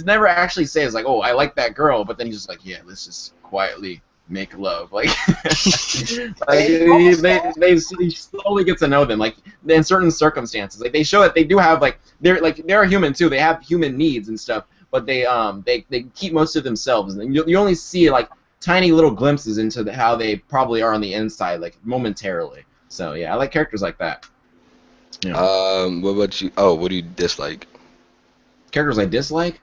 never actually says like, oh, I like that girl, but then he's just like, yeah, let's just quietly make love. Like, they slowly get to know them. Like in certain circumstances, like they show that they do have they're human too. They have human needs and stuff, but they keep most of themselves, and you only see like tiny little glimpses into how they probably are on the inside, like momentarily. So yeah, I like characters like that. Yeah. What about you? Oh, what do you dislike? Characters I dislike?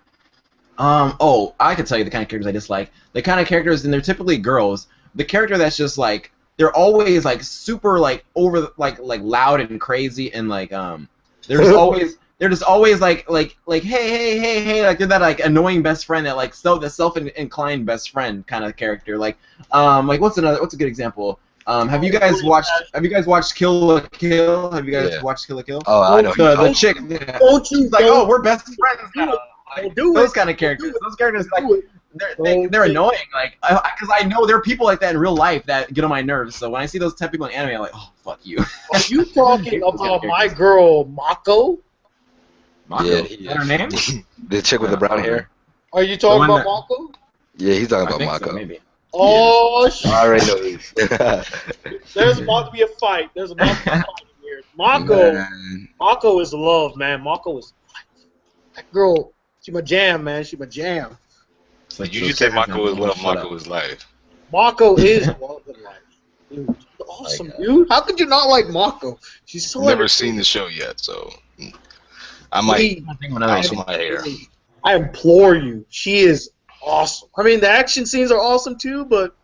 I could tell you the kind of characters I dislike. The kind of characters, and they're typically girls. The character that's just like they're always like super like over like loud and crazy, and like they're just always like hey, like they're that like annoying best friend that like the self-inclined best friend kind of character. Like what's a good example? Have you guys watched Kill la Kill? Have you guys watched Kill la Kill? Oh, I know. The chick. Don't you? Like, oh, we're best friends now. Like, those kind of characters. Those characters like they're annoying. Like because I know there are people like that in real life that get on my nerves. So when I see those type of people in anime, I'm like, oh fuck you. Are you talking about my girl Mako? Mako? Yeah, is that her name? The chick with the brown hair. Are you talking about Mako? Yeah, he's talking about Mako. So, maybe. Oh shit! I already know this. There's about to be a fight. There's about to be a fight here. Mako is love, man. Mako is that girl. She my jam, man. She my jam. Like you say Mako is love, Mako is life. Mako is love and life. Dude, she's awesome, dude. How could you not like Mako? She's so never seen the show yet, so I might also my hair. I implore you. She is awesome. I mean, the action scenes are awesome too, but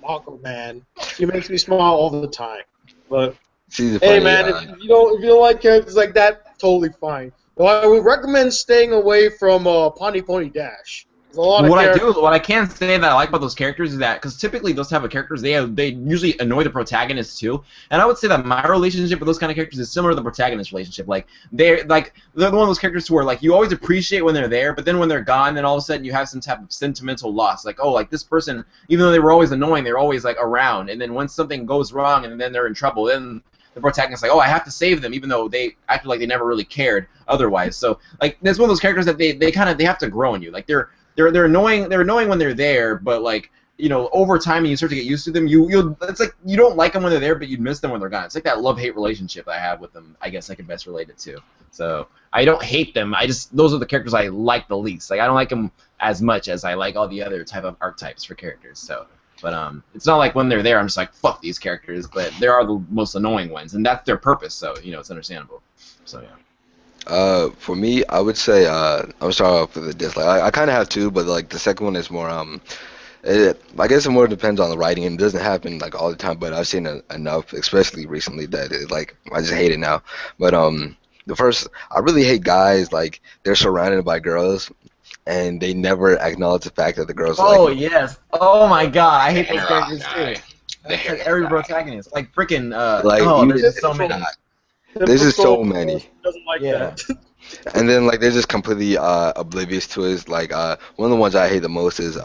Mako, man, she makes me smile all the time. But hey, man, if you don't like characters like that, totally fine. Well, I would recommend staying away from Pony Pony Dash. What I can say that I like about those characters is that because typically those type of characters they usually annoy the protagonist too, and I would say that my relationship with those kind of characters is similar to the protagonist relationship. Like they're one of those characters where like you always appreciate when they're there, but then when they're gone, then all of a sudden you have some type of sentimental loss. Like like this person, even though they were always annoying, they're always like around, and then when something goes wrong and then they're in trouble, then the protagonist like, oh, I have to save them, even though they acted like they never really cared otherwise. So like that's one of those characters that they have to grow in you. Like they're annoying when they're there, but like, you know, over time and you start to get used to them, it's like you don't like them when they're there, but you'd miss them when they're gone. It's like that love-hate relationship I have with them, I guess I could best relate it to. So I don't hate them. Those are the characters I like the least. Like I don't like them as much as I like all the other type of archetypes for characters. So, but it's not like when they're there I'm just like fuck these characters, but they are the most annoying ones, and that's their purpose. So you know, it's understandable. So yeah. For me, I would say I'm starting off with a dislike. I kind of have two, but like the second one is more I guess it more depends on the writing, and it doesn't happen like all the time. But I've seen enough, especially recently, that it, like I just hate it now. But the first, I really hate guys like they're surrounded by girls, and they never acknowledge the fact that the girls. Oh like, yes. Oh my god, I hate those characters too. That's like every protagonist, like freaking. like there's just so many. There's just so many. Doesn't like that. And then like they're just completely oblivious to it. Like one of the ones I hate the most is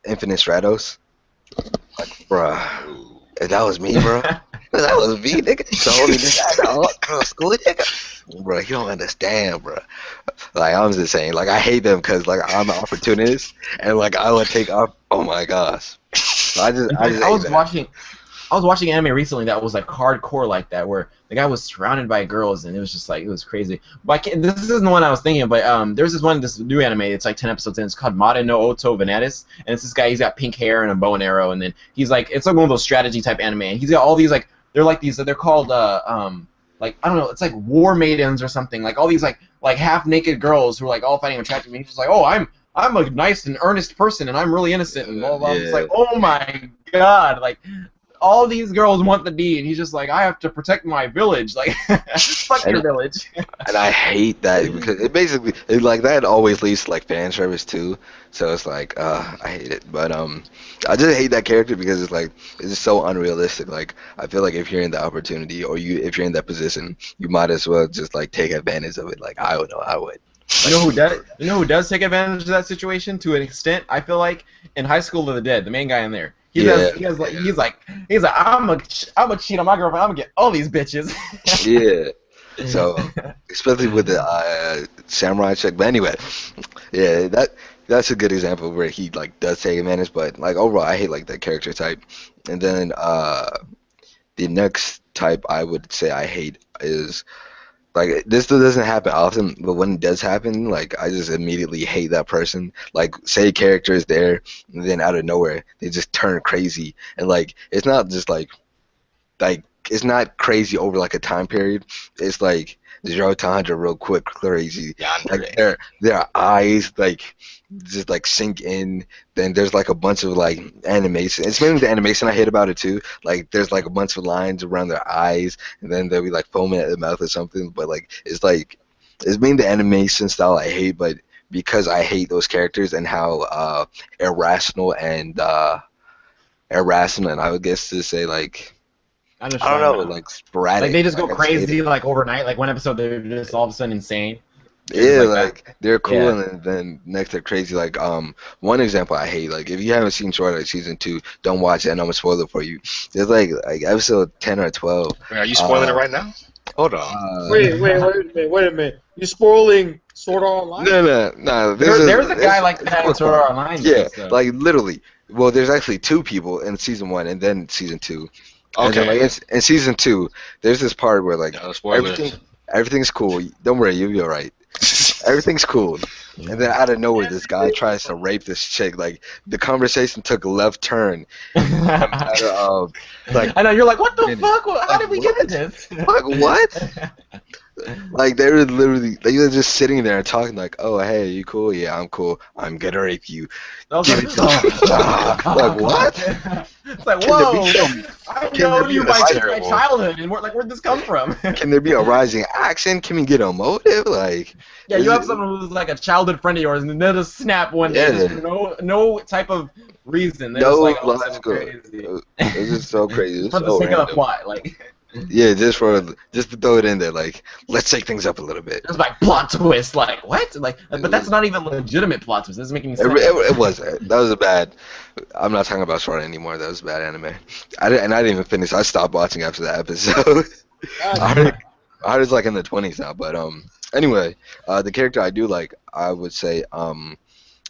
Infinite Stratos. Like, bruh, if that was me, bro. That was me, nigga. So only this girl school, nigga. Bro, you don't understand, bro. Like I'm just saying, like I hate them because like I'm an opportunist, and like I would take off. Oh my gosh. So I was watching anime recently that was like hardcore like that, where the guy was surrounded by girls, and it was just like, it was crazy. But this isn't the one I was thinking of, but there's this new anime, it's like 10 episodes in, it's called Modernwarnegro, and it's this guy, he's got pink hair and a bow and arrow, and then he's like, it's like one of those strategy type anime, and he's got all these like, they're called like, I don't know, it's like war maidens or something, like all these like half naked girls who are like all fighting attractive, and he's just like, oh, I'm a nice and earnest person, and I'm really innocent, and blah, blah, blah. It's like, oh my god, like, all these girls want the D, and he's just like, I have to protect my village. Like, fuck your village. And I hate that because it basically, like, that always leads to, like, fan service, too. So it's like, I hate it. But, I just hate that character because it's, like, it's just so unrealistic. Like, I feel like if you're in the opportunity or if you're in that position, you might as well just, like, take advantage of it. Like, I would know I would. You know who does take advantage of that situation to an extent? I feel like in High School of the Dead, the main guy in there. He's like I'm gonna cheat on my girlfriend. I'm gonna get all these bitches. Yeah. So especially with the samurai chick. But anyway, yeah, that's a good example where he like does take advantage. But like overall, I hate like that character type. And then the next type I would say I hate is. Like, this doesn't happen often, but when it does happen, like, I just immediately hate that person. Like, say character is there, and then out of nowhere, they just turn crazy. And, like, it's not just, like, it's not crazy over, like, a time period. It's, like, 0 to 100 real quick, crazy. Like, their eyes, like, just, like, sink in. Then there's, like, a bunch of, like, animation. It's mainly the animation I hate about it, too. Like, there's, like, a bunch of lines around their eyes, and then they'll be, like, foaming at the mouth or something. But, like, it's mainly the animation style I hate, but because I hate those characters and how irrational and I would guess to say, like, I don't know, like sporadic. Like they just go crazy like overnight. Like one episode they're just all of a sudden insane. Yeah, like they're cool and then next they're crazy. Like one example I hate, like if you haven't seen Sword Art season 2, don't watch it and I'm gonna spoil it for you. There's like episode 10 or 12. Wait, are you spoiling it right now? Hold on. Wait a minute. You spoiling Sword Art Online? No. There's a guy like that in Sword Art Online. Yeah, like literally. Well, there's actually 2 people in season 1 and then season 2. Okay. And then, like, in season 2, there's this part where like everything's cool. Don't worry, you'll be alright. Everything's cool. And then out of nowhere, this guy tries to rape this chick. Like the conversation took a left turn. Like I know you're like, what the fuck? How did we get into this? Like what? Like they were just sitting there and talking like, oh hey, you cool? Yeah, I'm cool. I'm gonna rape you. Give it to me. Like what? It's like whoa! I know you my childhood, and where'd this come from? Can there be a rising action? Can we get a motive? Like yeah, you have someone who's like a childhood friend of yours, and then they'll just snap one day. Yeah. No type of reason. They're just like, oh, crazy. It's just so crazy. For the sake of the plot, like. Yeah, just to throw it in there, like let's take things up a little bit. It was like plot twist, like what? Like, but that's not even legitimate plot twist. That doesn't make any sense. It was that was a bad. I'm not talking about Sword anymore. That was a bad anime. I didn't even finish. I stopped watching after that episode. I heard it's like in the 20s now. But anyway, the character I do like, I would say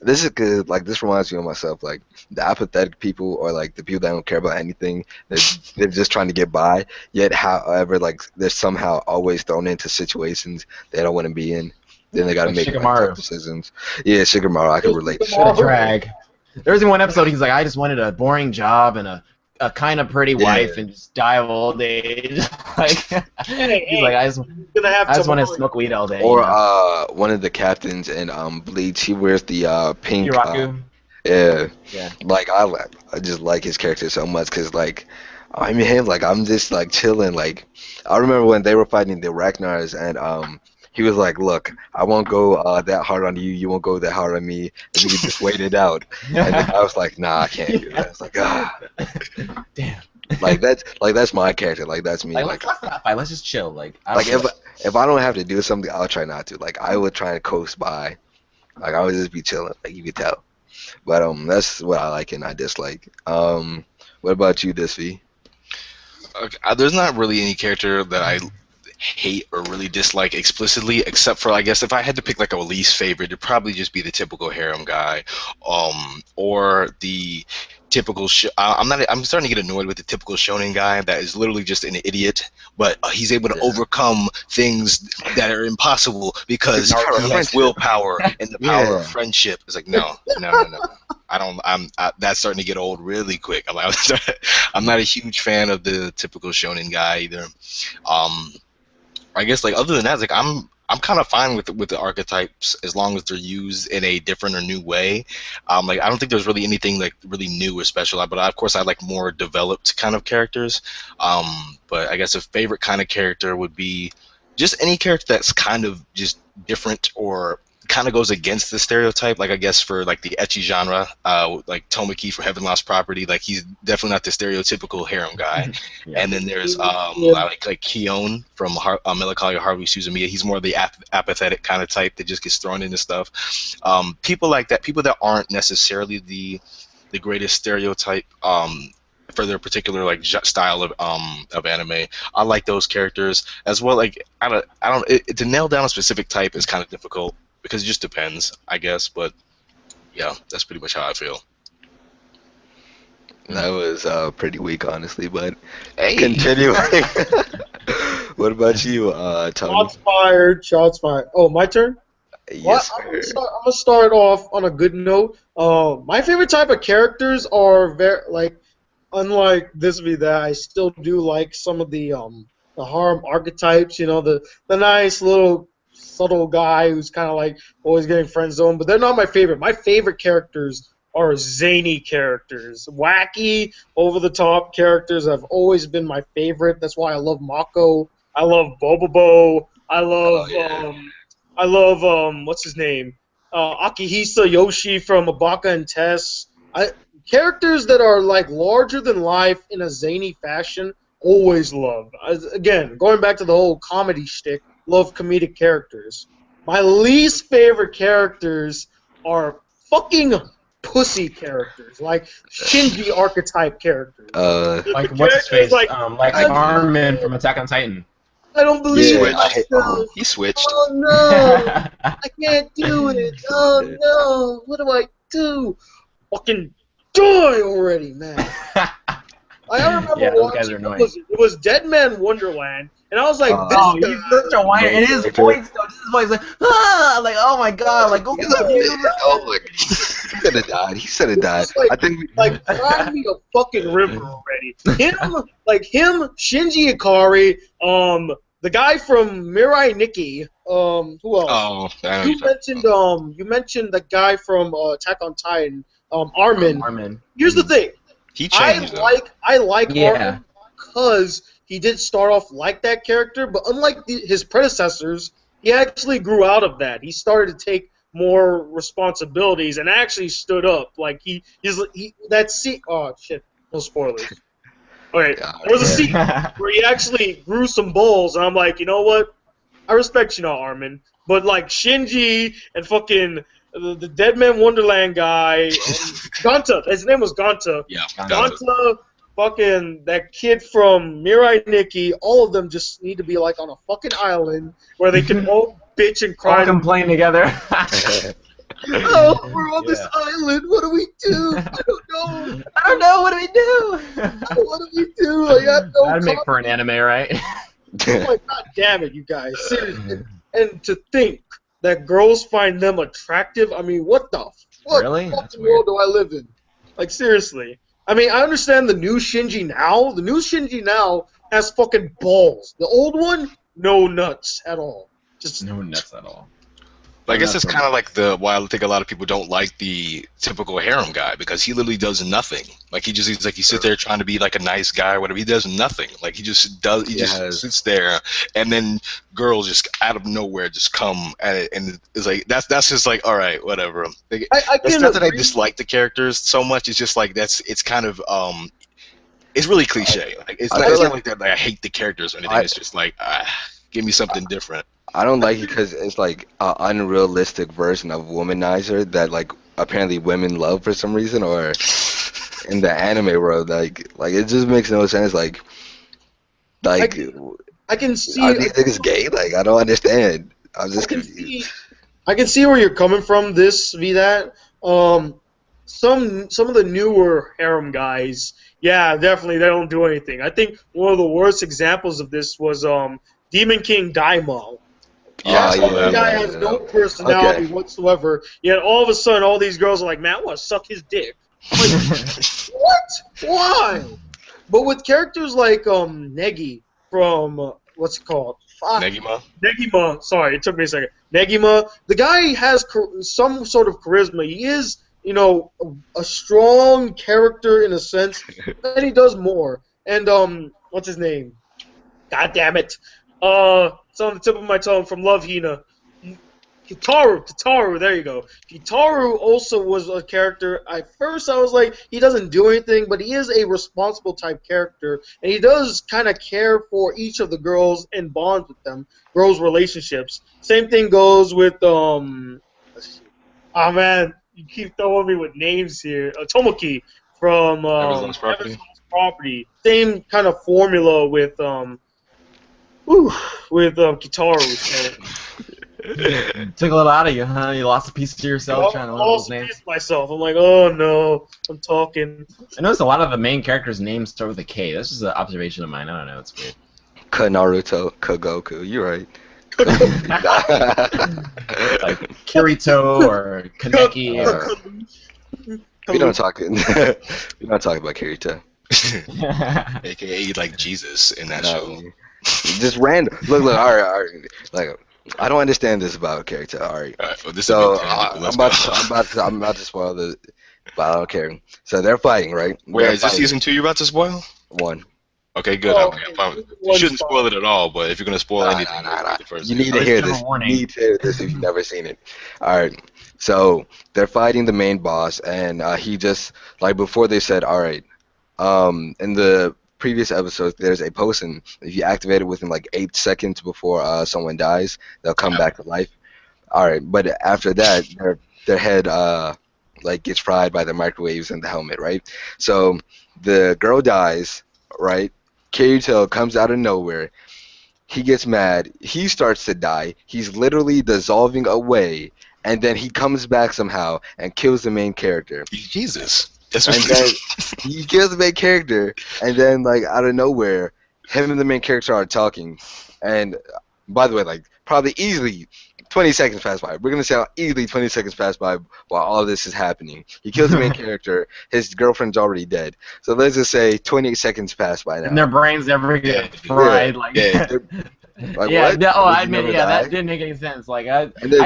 this is good. Like this reminds me of myself. Like the apathetic people, or like the people that don't care about anything. They're just trying to get by. Yet, however, like they're somehow always thrown into situations they don't want to be in. Then they got to Like make Shikamaru. tough decisions. Yeah, Shikamaru, I can relate to. What a drag. There was in one episode he's like, I just wanted a boring job and a kind of pretty wife and just die of old age. Like, he's like, I just want to smoke weed all day. Or one of the captains in Bleach, he wears the pink. Hiraku. Yeah. Yeah. Like I just like his character so much because like I mean like I'm just like chilling. Like I remember when they were fighting the Ragnars and he was like, look, I won't go that hard on you. You won't go that hard on me. And you just wait it out. And the guy was like, nah, I can't do that. I was like, Damn. Like that's my character. Like that's me. Like let's not fight. Let's just chill. Like if I don't have to do something, I'll try not to. Like I would try and coast by. Like I would just be chilling. Like you could tell. But that's what I like and I dislike. What about you, Thisvthattv? Okay, there's not really any character that I hate or really dislike explicitly, except for I guess if I had to pick like a least favorite, it'd probably just be the typical harem guy, or the typical. I'm starting to get annoyed with the typical shonen guy that is literally just an idiot, but he's able to overcome things that are impossible because he has willpower and the power of friendship. It's like no. That's starting to get old really quick. I'm not a huge fan of the typical shonen guy either. I guess like other than that, like I'm kind of fine with the archetypes as long as they're used in a different or new way. Like I don't think there's really anything like really new or special, but of course I like more developed kind of characters. But I guess a favorite kind of character would be just any character that's kind of just different or kind of goes against the stereotype. Like I guess for like the ecchi genre, like Tomoki for Heaven Lost Property, like he's definitely not the stereotypical harem guy. And then there's like Kion from Melancholy Harvey Suzumiya. He's more of the apathetic kind of type that just gets thrown into stuff. People like that, people that aren't necessarily the greatest stereotype for their particular like style of anime. I like those characters as well. Like to nail down a specific type is kind of difficult, because it just depends, I guess, but yeah, that's pretty much how I feel. That was pretty weak, honestly, but continuing. What about you, Tony? Shots fired. Oh, my turn? Yes, I'm going to start off on a good note. My favorite type of characters are very, like, unlike Thisvthattv, that I still do like some of the harem archetypes, you know, the nice little subtle guy who's kind of like always getting friend zoned, but they're not my favorite. My favorite characters are zany characters. Wacky, over-the-top characters have always been my favorite. That's why I love Mako. I love Bobobo. I love what's his name? Akihisa Yoshi from Abaka and Tess. Characters that are like larger than life in a zany fashion, always love. Again, going back to the whole comedy shtick, love comedic characters. My least favorite characters are fucking pussy characters, like Shinji archetype characters. Like what's his face? Like Armin from Attack on Titan. I don't believe it. He switched. Oh no! I can't do it. Oh no! What do I do? Fucking die already, man. I remember watching it was Dead Man Wonderland, and I was like, he's such a whiner. And his voice, though, his voice like, like, oh my god, like, go get the oh my god. He could have died. He should have died. Like, I think cry me a fucking river already. Him, Shinji Ikari, the guy from Mirai Nikki, who else? Oh, you mentioned the guy from Attack on Titan, Armin. Here's the thing. He changed. I like Armin because he did start off like that character, but unlike his predecessors, he actually grew out of that. He started to take more responsibilities and actually stood up. Like oh shit, no spoilers. Okay, God, there was a yeah. scene where he actually grew some balls, and I'm like, you know what? I respect you now, Armin. But like Shinji and fucking the Dead Man Wonderland guy and Ganta, his name was Ganta. Yeah, Ganta. Ganta, fucking that kid from Mirai Nikki, all of them just need to be like on a fucking island where they can all bitch and cry. All complain together. Oh, we're on this Yeah. island. What do we do? I don't know. I don't know. What do we do? What do we do? Like, I have no That'd make for an anime, right? Oh my god damn it, you guys. Seriously. And to think that girls find them attractive, I mean, what Really? That's fucking weird. world do I live in? Like, seriously. I mean, I understand the new Shinji now. The new Shinji now has fucking balls. The old one, no nuts at all. Just No nuts at all. But I guess That's it's kind of like why I think a lot of people don't like the typical harem guy, because he literally does nothing. Like he sits there trying to be like a nice guy or whatever. He does nothing. Like he just just sits there, and then girls just out of nowhere just come at it, and it's like that's just like, all right, whatever. Like, I it's can not that I agree. dislike the characters so much. It's just like it's kind of it's really cliche. Like it's I not, feel it's not like- like that. Like I hate the characters or anything. It's just like give me something different. I don't like it because it's like an unrealistic version of womanizer that like apparently women love for some reason, or in the anime world, like it just makes no sense. Like I can see. are these niggas gay? Like I don't understand. I'm just confused. I can see where you're coming from. This v that. Some of the newer harem guys, yeah, definitely they don't do anything. I think one of the worst examples of this was Demon King Daimao. Yeah, The guy has no personality whatsoever. Yet all of a sudden, all these girls are like, "Man, I want to suck his dick." I'm like, what? Why? But with characters like Negi from what's it called? Fuck. Negima. Sorry, it took me a second. Negima. The guy has some sort of charisma. He is, you know, a strong character in a sense, and he does more. And what's his name? God damn it. It's on the tip of my tongue from Love Hina. Kitaru, there you go. Kitaru also was a character. At first, I was like, he doesn't do anything, but he is a responsible type character, and he does kind of care for each of the girls and bond with them, girls' relationships. Same thing goes with let's see. Oh man, you keep throwing me with names here. Tomoki from Heaven's Property. Property. Same kind of formula with Kitaru. So. Took a little out of you, huh? You lost a piece of yourself trying to learn those names. Myself. I'm like, oh no, I'm talking. I noticed a lot of the main characters' names start with a K. That's just an observation of mine. I don't know. It's weird. Naruto, Goku. You're right. Like Kirito or Kaneki or... we don't talk. We don't talk about Kirito. AKA like Jesus in that show. No, just random. Look. All right. Like, I don't understand this about character. All right. Well, this So is I'm about to spoil the, but I don't care. So they're fighting, right? Wait, They're is this fighting. season 2 you're about to spoil? 1. Okay, good. Oh, Okay, I'm fine. You shouldn't spoil it at all, but if you're gonna spoil anything, the first You need to First hear ever this. You warning. need to hear this if you've never seen it. All right. So they're fighting the main boss, and he just like before they said, all right. In the previous episodes, there's a potion. If you activate it within like 8 seconds before someone dies, they'll come back to life. All right, but after that, their head like gets fried by the microwaves in the helmet, right? So the girl dies, right? Kirito comes out of nowhere. He gets mad. He starts to die. He's literally dissolving away, and then he comes back somehow and kills the main character. Jesus. And then he kills the main character, and then like out of nowhere, him and the main character are talking. And by the way, like probably easily 20 seconds pass by. We're gonna say easily 20 seconds pass by while all this is happening. He kills the main character. His girlfriend's already dead. So let's just say 28 seconds pass by now. And their brains never get fried. Like, Like, yeah, what? I Would you admit, never yeah, die? that didn't make any sense. Like, And then-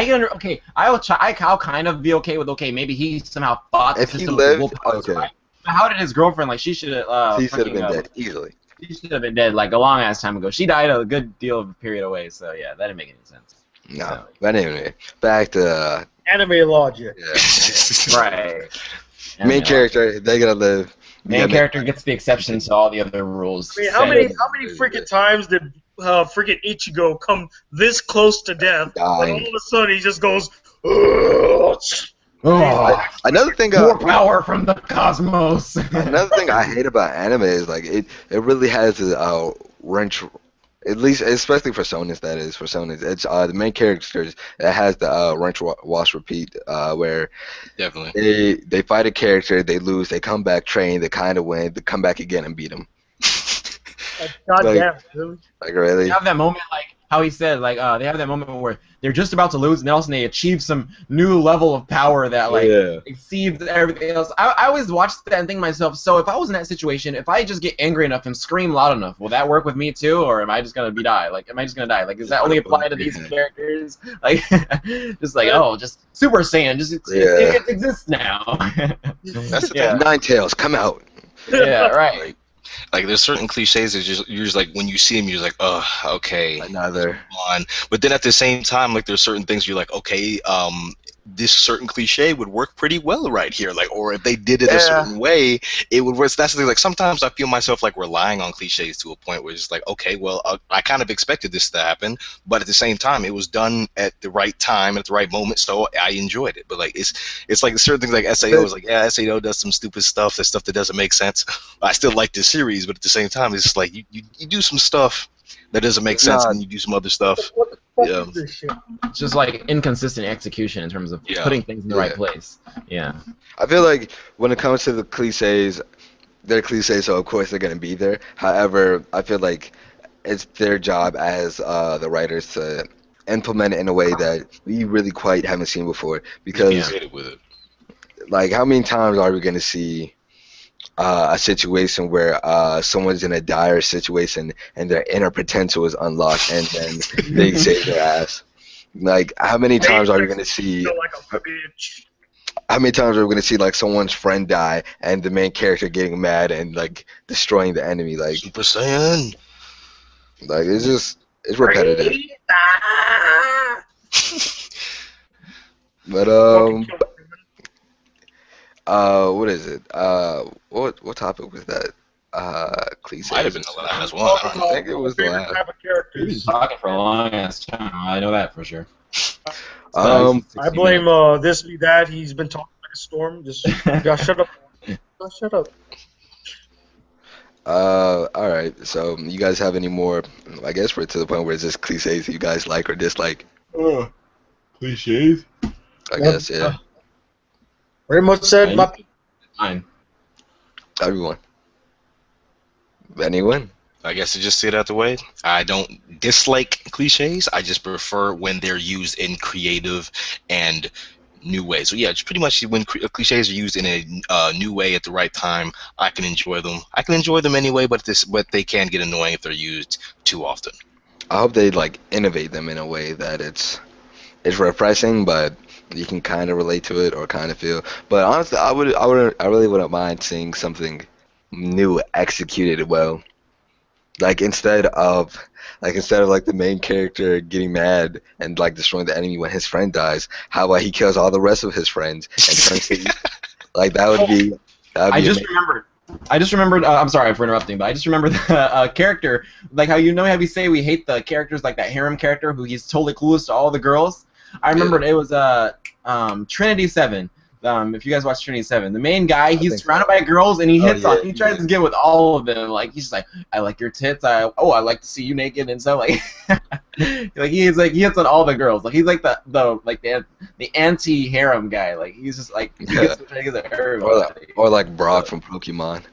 I'll kind of be okay with maybe he somehow fought the If he system lived, with willpower, okay. right? But how did his girlfriend, like, she should have, He should have been dead easily. She should have been dead, like, a long ass time ago. She died a good deal of a period away, so yeah, that didn't make any sense. No, So- but anyway, back to Anime logic. yeah. Right. main character. They gotta live. Main character gets the exception to all the other rules. I mean, how many freaking times did freaking Ichigo come this close to death? And all Dying. of a sudden he just goes. Another thing, more power from the cosmos. another thing I hate about anime is like it really has a wrench. At least, especially for shonens, that is for shonens. It's the main characters that has the wrench wash repeat, where Definitely they fight a character, they lose, they come back, train, they kind of win, they come back again and beat them. God Like- damn, really? Like really? They have that moment, like how he said, like they have that moment where they're just about to lose, and then all of a sudden they achieve some new level of power that like exceeds everything else. I always watch that and think to myself, so if I was in that situation, if I just get angry enough and scream loud enough, will that work with me too, or am I just gonna die? Like, am I just gonna die? Like, does that only apply to these characters? Like, just like just Super Saiyan, just it exists now. that's the Yeah. Nine Tails, come out. Yeah, right. like there's certain cliches that you're just like when you see them you're just like, oh, okay, Another. on. But then at the same time, like there's certain things you're like, okay, this certain cliche would work pretty well right here, like, or if they did it a certain way, it would work. That's the thing. Like sometimes I feel myself like relying on cliches to a point where it's like, okay, well, I kind of expected this to happen, but at the same time, it was done at the right time at the right moment, so I enjoyed it. But like it's like certain things like SAO is like, yeah, SAO does some stupid stuff, that stuff that doesn't make sense. I still like this series, but at the same time, it's just like you do some stuff that doesn't make sense, and you do some other stuff. What the fuck Yeah. is this shit? It's just like inconsistent execution in terms of putting things in the right place. Yeah. I feel like when it comes to the cliches, they're cliches, so of course they're gonna be there. However, I feel like it's their job as the writers to implement it in a way that we really quite haven't seen before. Because, Hit it with it. like, how many times are we gonna see a situation where someone's in a dire situation and their inner potential is unlocked and then they save their ass? Like, how many times are we gonna see? Feel like a bitch. How many times are we gonna see like someone's friend die and the main character getting mad and like destroying the enemy? Super Saiyan. Like it's repetitive. But what is it? What topic was that? Cliche. Might have been the last one. I think it was the Favorite last. type of We've been characters. talking for a long ass time. I know that for sure. I blame this be that. He's been talking like a storm. Just shut up. Just shut up. All right. So you guys have any more? I guess we're to the point where it's just cliches you guys like or dislike. Cliches. I guess yeah. Very much said. Fine. Everyone. Anyone? I guess to just say it out the way, I don't dislike cliches. I just prefer when they're used in creative and new ways. So yeah, it's pretty much when cliches are used in a new way at the right time, I can enjoy them. I can enjoy them anyway, but they can get annoying if they're used too often. I hope they like innovate them in a way that it's refreshing, but you can kind of relate to it or kind of feel. But honestly, I really wouldn't mind seeing something new executed well. Like instead of like the main character getting mad and like destroying the enemy when his friend dies, how about he kills all the rest of his friends and turns to like that would be. I just remembered. I'm sorry for interrupting, but I just remembered the character, like how how we say we hate the characters like that harem character who he's totally clueless to all the girls. I remembered it was Trinity 7. If you guys watch Trinity 7, the main guy, he's surrounded by girls and he he tries to get with all of them. Like he's just like, I like your tits. I like to see you naked and stuff. Like, he hits on all the girls. Like he's like the anti harem guy. Like he's just like he gets to get at everybody. Or like Brock from Pokemon.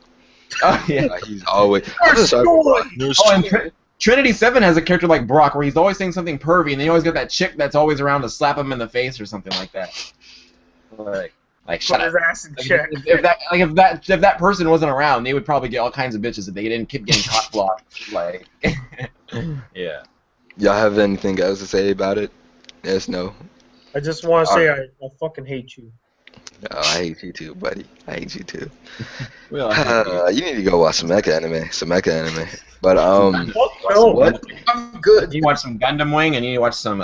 Oh yeah. He's always. Trinity 7 has a character like Brock where he's always saying something pervy, and they always got that chick that's always around to slap him in the face or something like that. Like shut up. If that person wasn't around, they would probably get all kinds of bitches if they didn't keep getting cock blocked. Like, yeah. Y'all have anything else to say about it? Yes, no. I just want to say I fucking hate you. Oh, I hate you too, buddy. I hate you too. You need to go watch some mecha anime. But what? I'm good. You need to watch some Gundam Wing, and you need to watch some.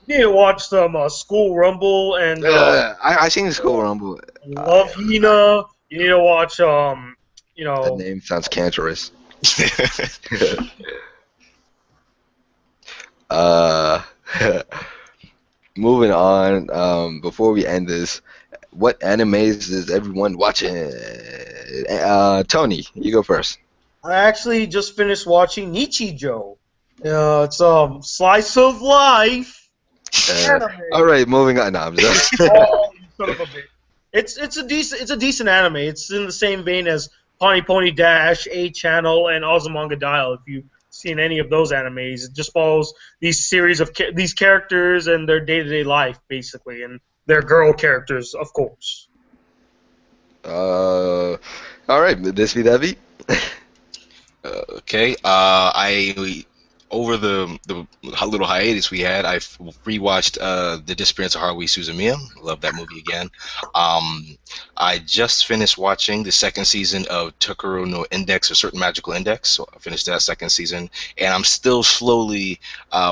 You need to watch some School Rumble and. I seen the School Rumble. Love Hina. You need to watch you That know. name sounds cancerous. Uh, moving on. Before we end this, what animes is everyone watching? Tony, you go first. I actually just finished watching Nichijou. It's slice of life anime. All right, moving on. No, I'm just. Oh, you son of a bitch. It's a decent anime. It's in the same vein as Pony Pony Dash, A Channel, and Azumanga Dial. If you've seen any of those animes, it just follows these series of these characters and their day-to-day life, basically, and their girl characters, of course. All right, Thisvthattv. Okay. I over the little hiatus we had, I rewatched The Disappearance of Haruhi Suzumiya. Love that movie again. I just finished watching the second season of Tokuro no Index, a certain magical index. So I finished that second season, and I'm still slowly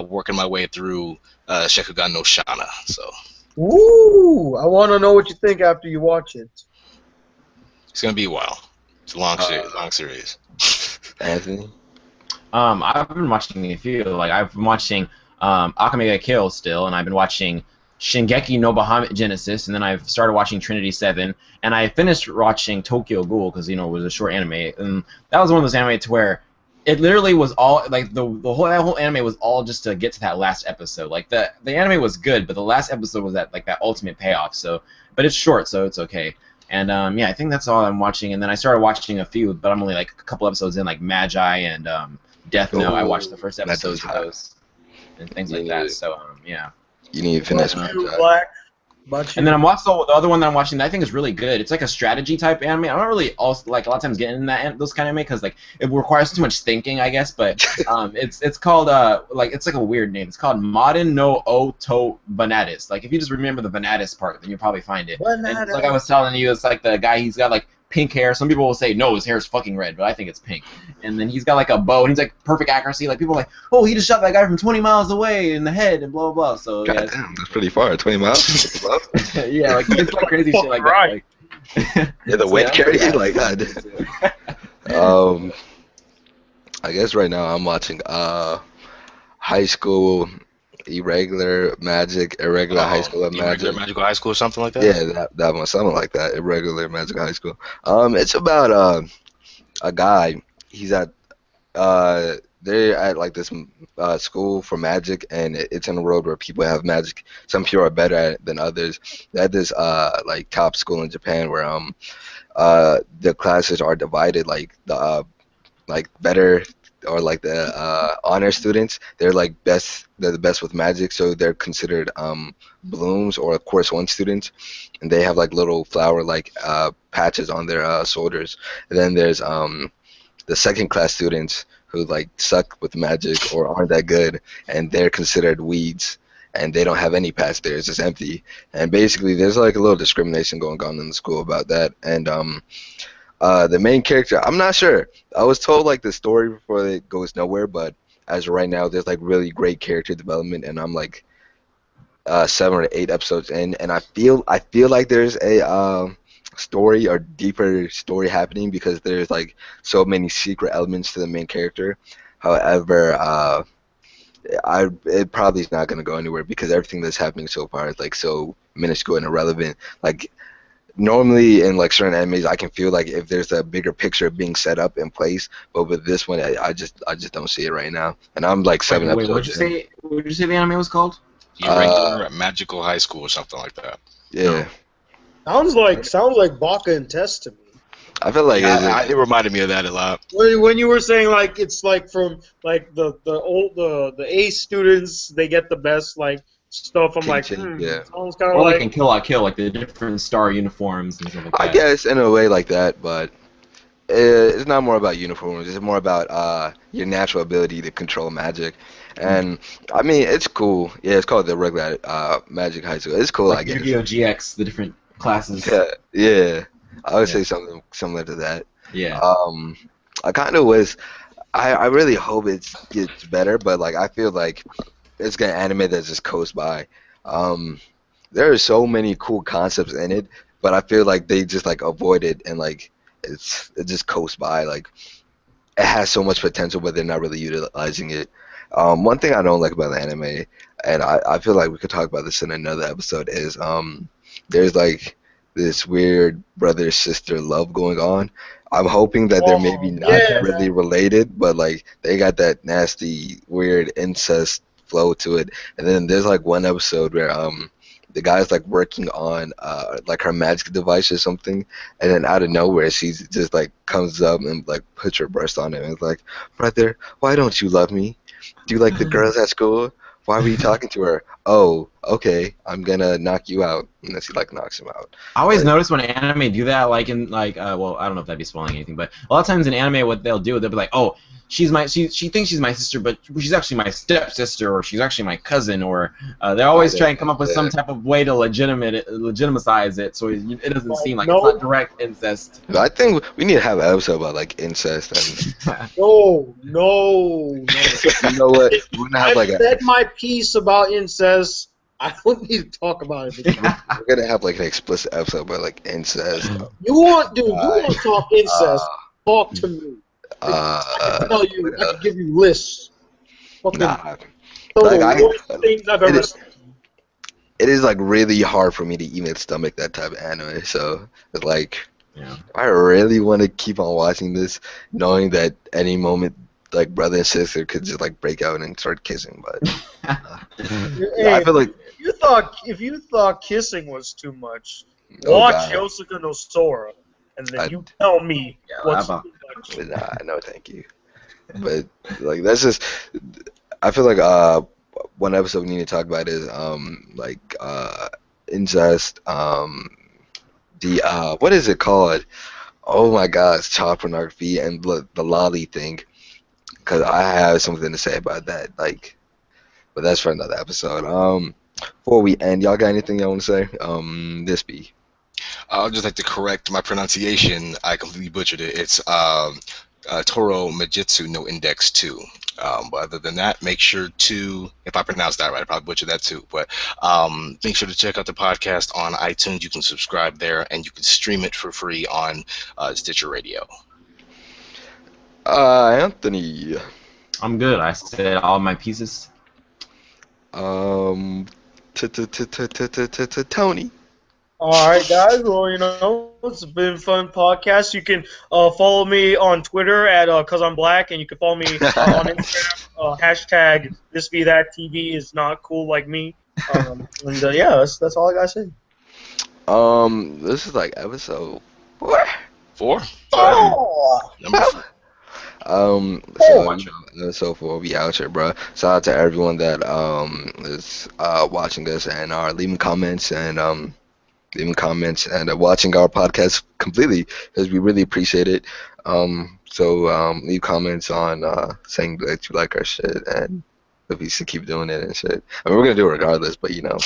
working my way through Shakugan no Shana. So Ooh, I want to know what you think after you watch it. it's gonna be a while. It's a long series. Long series. Anthony. I've been watching a few. Like I've been watching Akame ga Kill still, and I've been watching Shingeki no Bahamut Genesis, and then I've started watching Trinity 7, and I finished watching Tokyo Ghoul because it was a short anime, and that was one of those anime to where it literally was all like the whole anime was all just to get to that last episode. Like the anime was good, but the last episode was that ultimate payoff. So, but it's short, so it's okay. And I think that's all I'm watching. And then I started watching a few, but I'm only like a couple episodes in, like Magi and Death Note. I watched the first episodes of those and things like that. So You need to finish Black. And then I'm also the other one that I'm watching that I think is really good. It's like a strategy type anime. I'm not really also like a lot of times getting in those kind of anime because like it requires too much thinking, I guess. But it's called it's like a weird name. It's called Modern no Oto Banatis. Like if you just remember the Banatis part, then you'll probably find it. And it's like I was telling you, it's like the guy, he's got like pink hair. Some people will say no, his hair is fucking red, but I think it's pink. And then he's got like a bow, and he's like perfect accuracy. Like people are like, oh, he just shot that guy from 20 miles away in the head, and blah blah blah. So God damn, that's pretty far. 20 miles. Yeah, like it's like crazy shit like that. Like, yeah, the weight carry. Like God. I guess right now I'm watching High School Irregular Magic, Irregular High School of Magic. Irregular Magical High School or something like that? Yeah, that one, something like that. Irregular Magic High School. It's about a guy. He's at they're at like this school for magic, and it's in a world where people have magic. Some people are better at it than others. They had this like top school in Japan where the classes are divided, like the like better or like the honor students, they're like they're the best with magic, so they're considered blooms, or of course one students, and they have like little flower like patches on their shoulders. And then there's the second class students who like suck with magic or aren't that good, and they're considered weeds, and they don't have any patch there, it's just empty. And basically there's like a little discrimination going on in the school about that. And the main character, I'm not sure. I was told like the story before it goes nowhere, but as of right now, there's like really great character development, and I'm like 7 or 8 episodes in, and I feel like there's a story or deeper story happening because there's like so many secret elements to the main character. However, it probably is not gonna go anywhere because everything that's happening so far is like so minuscule and irrelevant. Like normally in like certain animes, I can feel like if there's a bigger picture being set up in place, but with this one, I just don't see it right now. And I'm like 7 episodes. What'd you say the anime was called? Irregular Magical High School or something like that. Yeah. Sounds like Baka and Test to me. I feel like it reminded me of that a lot. When you were saying like it's like from like the A students, they get the best like stuff. I'm like, yeah. Sounds kind of Or like like in Kill la Kill, like the different star uniforms and stuff like that. I guess in a way like that, but it's not more about uniforms. It's more about your natural ability to control magic. And I mean, it's cool. Yeah, it's called the regular Magic High School. It's cool, like I guess. Yu-Gi-Oh! GX, the different classes. Yeah. I would say something similar to that. Yeah. I kind of was. I really hope it gets better, but like I feel like it's gonna anime that just coast by. There are so many cool concepts in it, but I feel like they just like avoid it, and like it just coasts by. Like it has so much potential, but they're not really utilizing it. One thing I don't like about the anime, and I feel like we could talk about this in another episode, is there's like this weird brother sister love going on. I'm hoping that they're maybe not yeah. really related, but like they got that nasty weird incest flow to it. And then there's like one episode where the guy's like working on like her magic device or something, and then out of nowhere she just like comes up and like puts her breast on him and is like, brother, why don't you love me? Do you like the girls at school? Why were you talking to her? Oh, okay, I'm gonna knock you out. And then she like knocks him out. I always notice when anime do that, like in like well, I don't know if that'd be spoiling anything, but a lot of times in anime, what they'll do, they'll be like, oh, she thinks she's my sister, but she's actually my stepsister, or she's actually my cousin, or they always try and come up with some type of way to legitimize it, so it doesn't seem like it's not direct incest. But I think we need to have an episode about like incest and. No. You know what? We're gonna have like I've said my piece about incest. I don't need to talk about it. We're gonna have like an explicit episode about like incest. You want to talk incest? Talk to me. I can tell you. I can give you lists. Nah. Things I've ever seen. It is like really hard for me to even stomach that type of anime. So it's like, I really want to keep on watching this, knowing that any moment, like brother and sister could just like break out and start kissing. But I feel like if you thought kissing was too much, watch Yosuke no Sora, and then you tell me what's too much. Nah, no, thank you. But like that's just, I feel like one episode we need to talk about is like incest, the what is it called? Oh my God, it's child pornography and the lolly thing. Because I have something to say about that. Like, but that's for another episode. Before we end, y'all got anything y'all want to say? Thisby. I'd just like to correct my pronunciation. I completely butchered it. It's Toro Majitsu no Index 2. But other than that, make sure to, if I pronounced that right, I probably butchered that too. But make sure to check out the podcast on iTunes. You can subscribe there, and you can stream it for free on Stitcher Radio. Anthony. I'm good. I said all my pieces. Tony. All right, guys. Well, it's been a fun podcast. You can follow me on Twitter at cause I'm black, and you can follow me on Instagram. Hashtag Thisvthattv is not cool like me. And yeah, that's all I gotta say. This is like episode 4. 4? Number 4. So for we out here, bro. Shout out to everyone that is watching this and are leaving comments and watching our podcast completely, because we really appreciate it. So leave comments on saying that you like our shit and if we should keep doing it and shit. I mean, we're gonna do it regardless, but you know,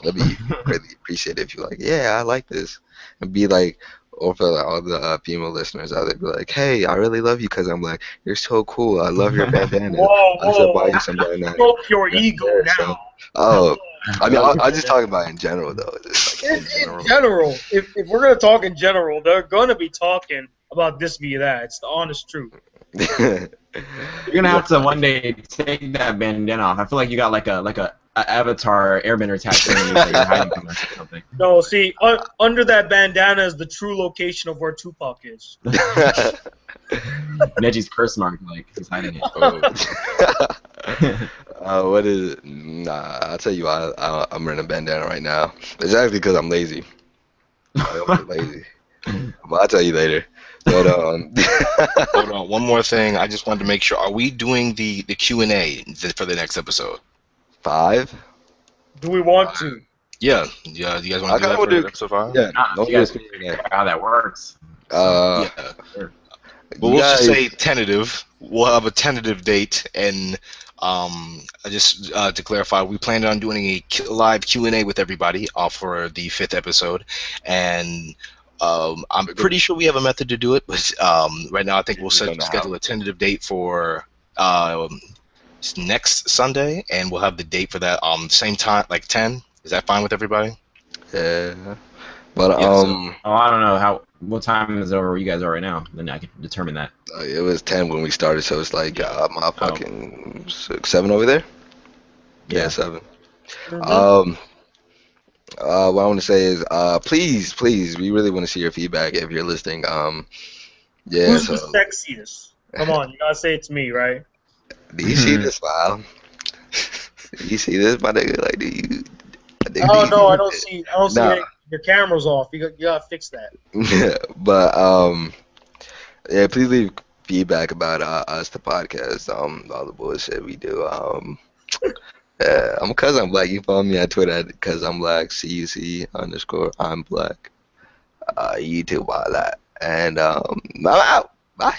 it'd be really appreciated if you like, yeah, I like this, and be like. Or for like, all the female listeners out there, be like, "Hey, I really love you because I'm like, you're so cool. I love your bandana. I should buy you some bandana." Stroke your ego now. So, I mean, I'll just talk about it in general though. Just, like, in general, if we're gonna talk in general, they're gonna be talking about this be that. It's the honest truth. You're gonna have to one day take that bandana off. I feel like you got like a Avatar Airbender tattoo that you're hiding from us or something. No, see, under that bandana is the true location of where Tupac is. Neji's curse mark, like he's hiding it. What is it? Nah, I'll tell you, I'm wearing a bandana right now. It's actually because I'm lazy. I'm lazy. But I'll tell you later. But hold on, one more thing. I just wanted to make sure: are we doing the Q&A for the next episode? 5? Do we want to? Yeah. Do you guys want to do that for episode 5? Yeah. You guys can figure out how that works. Yeah. Well, we'll just say tentative. We'll have a tentative date, and just to clarify, we planned on doing a live Q&A with everybody for the 5th episode, and I'm pretty sure we have a method to do it, but right now I think we'll schedule a tentative date for next Sunday, and we'll have the date for that same time, like 10. Is that fine with everybody? Yeah. But I don't know What time is it over where you guys are right now? Then I can determine that. It was 10 when we started, so it's like my fucking 6, 7 over there. Yeah, 7. Mhm. What I want to say is, please, we really want to see your feedback if you're listening. Yeah. Who's So, the sexiest? Come on, you gotta say it's me, right? do you see this file? Do you see this, my nigga? Like, do you? Oh no, I don't see. I don't see Nah. any. Your camera's off. You gotta fix that. But yeah, please leave feedback about us, the podcast, all the bullshit we do. Yeah, cause I'm black. You follow me on Twitter at cause I'm black. CUC_ I'm black. YouTube all that. And I'm out. Bye.